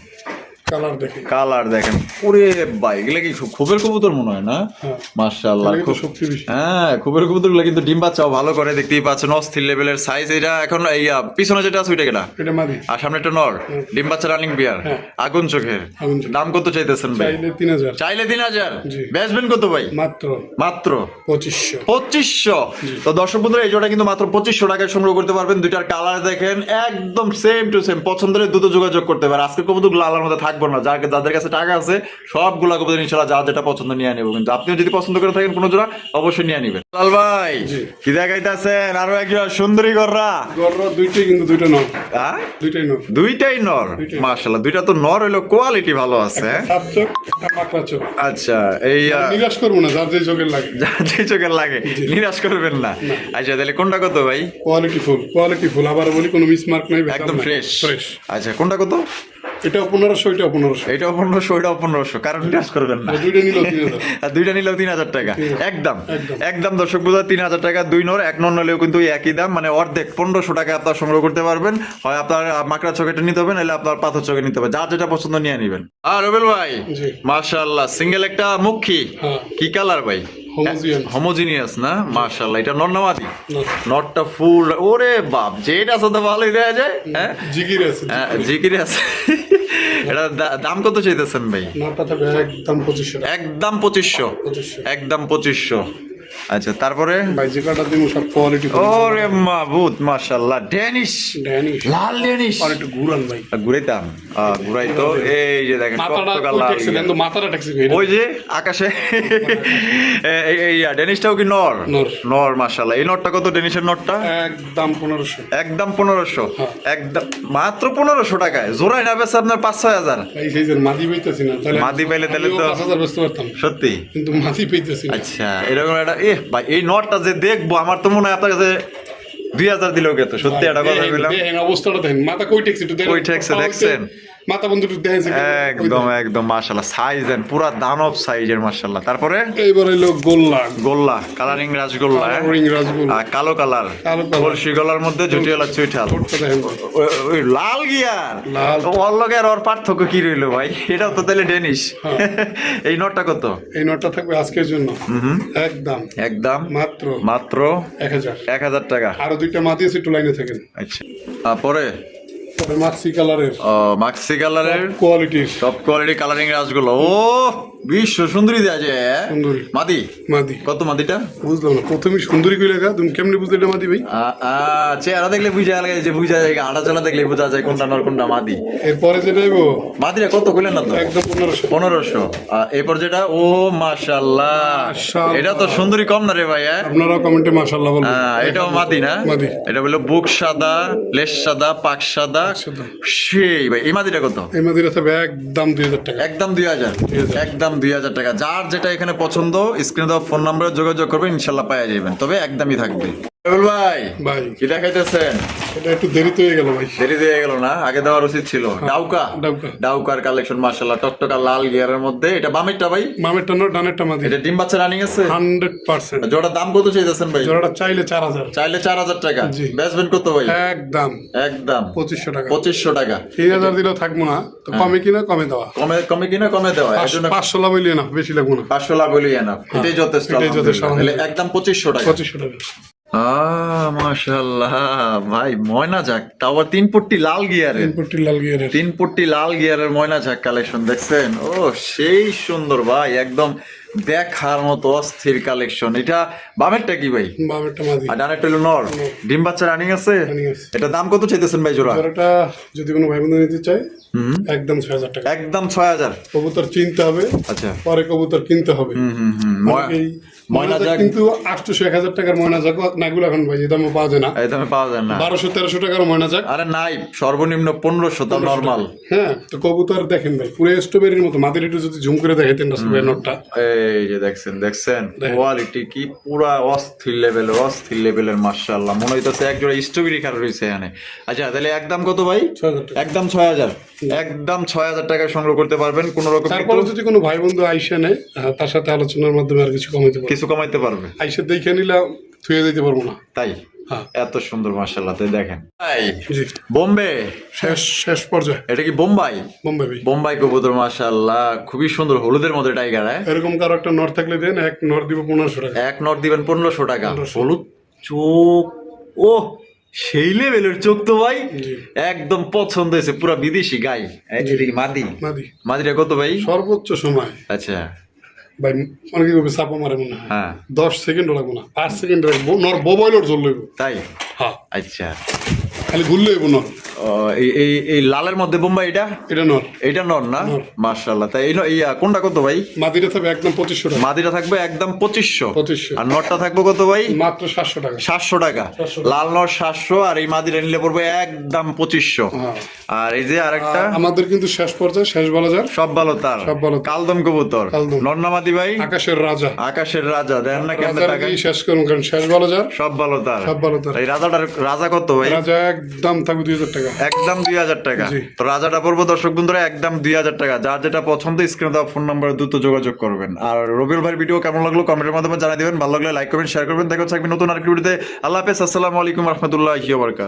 কালার দেখে। কালার দেখেন। ওরে ভাই, এগুলা কি খুবের কবুতর মনে হয় না? হ্যাঁ। মাশাআল্লাহ, তাহলে খুব কিন্তু শক্তি বেশি। হ্যাঁ, খুবের কবুতর গুলো কিন্তু ডিম বাচ্চাও ভালো করে। দেখতেই পাচ্ছেন অস্থির লেভেলের সাইজ। এটা এখন এই পিছনে যেটা আছে ওইটা কেটা, এটা মাদি। আর সামনে একটা নর। ডিম বাচ্চা রানিং বিয়ার, হ্যাঁ। আগুন চোখের। আগুন চোখের। দাম কত চাইতেছেন ভাই? চাইলে 3000, চাইলে 3000। জি। বেচবেন কত ভাই? মাত্র মাত্র 2500। 2500। তো দর্শক বন্ধুরা, এই জোড়া কিন্তু মাত্র 2500 টাকায় সংগ্রহ করতে পারবেন। দুইটার কালার দেখেন একদম সেম টু সেম। পছন্দের দ্রুত যোগাযোগ করতে পারে। আজকে কবুতর লালার মধ্যে থাকবে লাগবে না, যাদের কাছে টাকা আছে সবগুলা কবুতর ইনশাআল্লাহ যার যেটা পছন্দ নিয়ে নেবো, কিন্তু আপনিও যদি পছন্দ করে থাকেন কোনো জোড়া অবশ্যই নিয়ে নেবেন। লাল ভাই কি দেখাইতেছেন? আরো একজন সুন্দরী গররা। গররা দুইটাই, কিন্তু দুইটা নর। হ্যাঁ দুইটাই নর। দুইটাই নর, মাশাআল্লাহ। দুইটা তো নর হইলো, কোয়ালিটি ভালো আছে। সাত চোখ, একটা পাকড়া চোখ। আচ্ছা, এই নিরাশ করবো না, যার যে চোখের লাগে। যে চোখের লাগে নিরাশ করবেন না। আচ্ছা তাহলে কোনটা কত ভাই? কোয়ালিটি ফুল, আবার বলি কোনো মিসমার্ক নাই, একদম ফ্রেশ। ফ্রেশ। আচ্ছা কোনটা কত? এটা 1500, এটা 1500। এটাও 1500, এটাও 1500, কারণ নিরাশ করবেন না। দুইটা নিলেও 3000। আর দুইটা নিলেও 3000 টাকা একদম একদম। একদম। দর্শক বন্ধুরা 3000 টাকা দুই নর, এক নর নিলেও কিন্তু একই দাম, মানে অর্ধেক 1500 টাকা আপনার সংগ্রহ করতে পারবেন। হয় আপনার মাকড়া চকেটে নিতে হবে, নাহলে আপনার পাথর চকে নিতে হবে, যার যেটা পছন্দ নিয়ে নেবেন। আর রবেল ভাই জি। মাশাআল্লাহ, সিঙ্গেল একটা মুখী, হ্যাঁ। কি কালার ভাই? হোমোজিয়ান। হোমোজিনিয়াস না? মাশাআল্লাহ। এটা নর না মাদি? নর। নটটা ফুল, ওরে বাপ, যেটা সাথে ভালোই দেয়া যায়। হ্যাঁ জিগির আছে। জিকিরে আছে। এটা দাম কত চাইতেছেন ভাই? নরটা থাকবে একদম 2500 টাকা। একদম 2500। 2500। একদম 2500। আচ্ছা তারপরে ভাই যে কাটা দিমু সব কোয়ালিটি ফুল। ওরে মাবুত, মাশাআল্লাহ। Danish, Danish. লাল ড্যানিশ। আর একটু ঘুরান ভাই। ঘুরাইতাম, ঘুরাই তো। এই যে দেখেন মাথাটা কত কই লাল। ট্যাক্সি দেন তো, মাথাটা ট্যাক্সি। ওই যে আকাশে এই ড্যানিশটাও কি নর? নর। নর, মাশাআল্লাহ। এই নরটা কত? ড্যানিশের নরটা একদম 1500। একদম 1500। হ্যাঁ। একদম মাত্র 1500 টাকায় জোড়াই না বেছে আপনার 5-6 হাজার। এই সাইজের মাদি পাইতেছি না, তাহলে মাদি পাইলে তাহলে তো 5000 বেচতে পারতাম, সত্যি। কিন্তু মাদি পাইতেছি না। আচ্ছা এরকম একটা ভাই, এই নটটা যে দেখবো আমার তো মনে হয় আপনার কাছে 2000 দিলেও গেত। সত্যি একটা কথা বললাম। দেখেন অবস্থাটা দেখেন, মাথা কই ট্যাক্সি একটু দেখেন। কই ঠেকছে দেখছেন? মাথা বন্ধু একটু দেখেন। একদম একদম মাশাআল্লাহ, সাইজ দেন পুরা দানব সাইজের, মাশাআল্লাহ। তারপরে এইবার হইলো গোল্লা। গোল্লা, কালারিং রাজগোল্লা, রিং রাজগোল্লা। আর কালো কালার, কালো কালার। কলসি গলার মধ্যে জুটিয়ালা চুইঠাল। ঠোঁটটা দেখেন। ওই লাল গিয়ার, লাল। ওর লগে আর ওর পার্থক্য কি রইলো ভাই? এটাও তো তাহলে ডেনিশ। এই নটটা কত? এই নোটটা থাকবে আজকের জন্য একদম একদম মাত্র মাত্র 1000। 1000 টাকা। আরো দুইটা মাদি আছে, একটু লাইনে থাকেন। আচ্ছা তারপরে মাক্সি কালারের মাক্সি কালারের কোয়ালিটির টপ কোয়ালিটি কালারিং রাজগুলো। ও বিশ্ব সুন্দরী দেয়া যায়। সুন্দরী মাদি মাদি। কত মাদিটা? বুঝলাম না, প্রথমে সুন্দরী কই লেখা, তুমি কেমনে বুঝলে এটা মাদি ভাই? চেহারা দেখলে বুঝা লাগে, যে বুঝা যায়, আটা চলা দেখলে বোঝা যায় কোনটা নর কোনটা মাদি। এরপরে যেটা হইব মাদিরা কত কইলেন না তো? একদম 1500। 1500। এরপর যেটা, ও মাশাআল্লাহ, মাশাআল্লাহ। এটা তো সুন্দরী কম না রে ভাই? আপনারাও কমেন্টে মাশাআল্লাহ বলবেন। এটাও মাদি না? মাদি। এটা বললো বুক সাদা, লেস সাদা, পাক সাদা। সাদা। সেই ভাই, এই মাদিটা কত? এই মাদিরা থাকবে একদম 2000 টাকা। একদম 2000। একদম 2000 টাকা। যার যেটা এখানে পছন্দ স্ক্রিনে দেওয়া ফোন নাম্বারে যোগাযোগ করবেন, ইনশাল্লাহ পাওয়া যাবেন, তবে একদমই থাকবে। ভাই ভাই কি দেখাইতেছেন? এটা একটু দেরিতে হয়ে গেল ভাই। দেরি দিয়ে গেল না? আগে দেওয়ার উচিত ছিল। ডাউকা, ডাউকা। ডাউকার কালেকশন মাশাআল্লাহ, টকটকা লাল গিয়ারের মধ্যে। এটা বামেরটা ভাই? মামেরটা নর, ডানেরটা মাদি। এটা ডিম বাচ্চা রানিং আছে 100%। জোড়ার দাম কত চাইতেছেন ভাই? জোড়াটা চাইলে 4000। চাইলে 4000 টাকা। জি। বেচবেন কত ভাই? একদম একদম 2500 টাকা। 2500 টাকা। 3000 দিলেও থাকবো না, তো কমে কিনা কমে দেওয়া। কমে কমে কিনা কমে দেওয়া। এর জন্য 500 লাভ হইলে না, বেশি লাগবো না। 500 লাভ হইলেই এনাফ। এটাই যথেষ্ট। এটাই যথেষ্ট। তাহলে একদম 2500 টাকা। 2500 টাকা। মাশাআল্লাহ ভাই, ময়না যাক, তাও আবার 3 পট্টি লাল গিয়ারের। ইনপুটটি লাল গিয়ারের। 3 পট্টি লাল গিয়ারের ময়না যাক কালেকশন দেখছেন? ও সেই সুন্দর ভাই, একদম দেখার মতো অস্থির কালেকশন। এটা বামেরটা কি ভাই? বামেরটা মাদি। আর ডানেরটা হলো নর। ডিম বাচ্চা রানিং আছে? রানিং আছে। এটা দাম কত চাইতেছেন ভাই জোড়া? জোড়াটা যদি কোনো ভাই বন্ধু নিতে চায় একদম 6000 টাকা। একদম 6000। কবুতর চিনতে হবে, আচ্ছা। পরে কবুতর কিনতে হবে। এই ময়না যাক কিন্তু 800-1000 টাকার ময়না যাক নাগুলো এখন ভাই এই দামে পাওয়া যায় না। এই দামে পাওয়া যায় না। 1200-1300 টাকার ময়না যাক। আরে নাই, সর্বনিম্ন 1500, তাও নরমাল। হ্যাঁ, তো কবুতর দেখেন ভাই পুরো স্ট্রবেরির মতো। মাদির একটু যদি জুম করে দেখাইতেন না নটটা। এই যে দেখছেন কোয়ালিটি কি পুরা অস্থির লেভেলের মাশাআল্লাহ। মনে হইতাছে এক জোড়া স্ট্রবেরি কার রয়েছে এখানে। আচ্ছা তাহলে একদম কত ভাই? 6000 টাকা। একদম 6000। একদম 6000 টাকায় সংগ্রহ করতে পারবেন। কোন রকম তারপরে যদি কোনো ভাই বন্ধু আইসা নেয়, তার সাথে আলোচনার মাধ্যমে আর কিছু কমাইতে পারবে। কিছু কমাইতে পারবে। আইসা দেখে নিলে থুয়ে দিতে পারবো না। তাই হ্যাঁ। এত সুন্দর মাশাআল্লাহ। তাই দেখেন ভাই, জি। বোম্বে, শেষ পর্যায়ে এটা কি বোম্বাই? বোম্বে ভাই। বোম্বাই কবুতর মাশাআল্লাহ, খুবই সুন্দর, হলুদের মধ্যে টাইগার। এরকম কারো একটা নর থাকলে দেন, এক নর দিব 1500 টাকা। এক নট দিবেন 1500 টাকা। 1500 হলুদ চোখ, ও সেই লেভেলের চোখ তো ভাই, জি। একদম পছন্দ হয়েছে, পুরা বিদেশি গাই। এটা কি মাদি? মাদি। মাদিটা কত ভাই? সর্বোচ্চ সময় আচ্ছা ভাই অনেকে কবে চাপা মারে মনে হয়। হ্যাঁ 10 সেকেন্ড লাগবো না, 5 সেকেন্ড রাখবো, নর ববয়লর জল লইব। তাই? হ্যাঁ, আচ্ছা খালি ঘুরলে হইব নর। এই এই এই লালের মধ্যে বোম্বাই এটা নর। এটা নর না? নর। মাশাআল্লাহ। তাই ইয়া কোনটা কত ভাই? মাদিটা থাকবে একদম 2500 টাকা। মাদিটা থাকবে একদম 2500। 2500। আর নটটা থাকবে কত ভাই? মাত্র 700 টাকা। 700 টাকা। 700 লাল নর 700 আর এই মাদিটা নিলে পড়বে একদম 2500। হ্যাঁ। আর এই যে আরেকটা আমাদের কিন্তু শেষ পর্যায়ে শেষ বলা যায় সব ভালো তার সব ভালো তার। কালদম কবুতর কালদম। নরনামাদি ভাই আকাশের রাজা। আকাশের রাজা দেন না কেমনে রাজার টাকা দিয়ে শেষ করুন কারণ শেষ বলা যায় সব ভালো তার সব ভালো তার। এই রাজাটার রাজা কত ভাই? রাজা একদম থাকবে 2000 টাকা। একদম 2000 টাকা। জি। তো রাজাটা পড়বো দর্শক বন্ধুরা একদম 2000 টাকা। যার যেটা পছন্দ স্ক্রিনে দেওয়া ফোন নাম্বারে দ্রুত যোগাযোগ করবেন। আর রবিউল ভাইয়ের ভিডিও কেমন লাগলো কমেন্টের মাধ্যমে জানিয়ে দিবেন। ভালো লাগলে লাইক করবেন, শেয়ার করবেন। দেখা হচ্ছে একদিন নতুন আরেকটি ভিডিওতে। আল্লাহ হাফেজ, আসসালামু আলাইকুম রহমতুল্লাহি ওয়া বারাকাতুহু।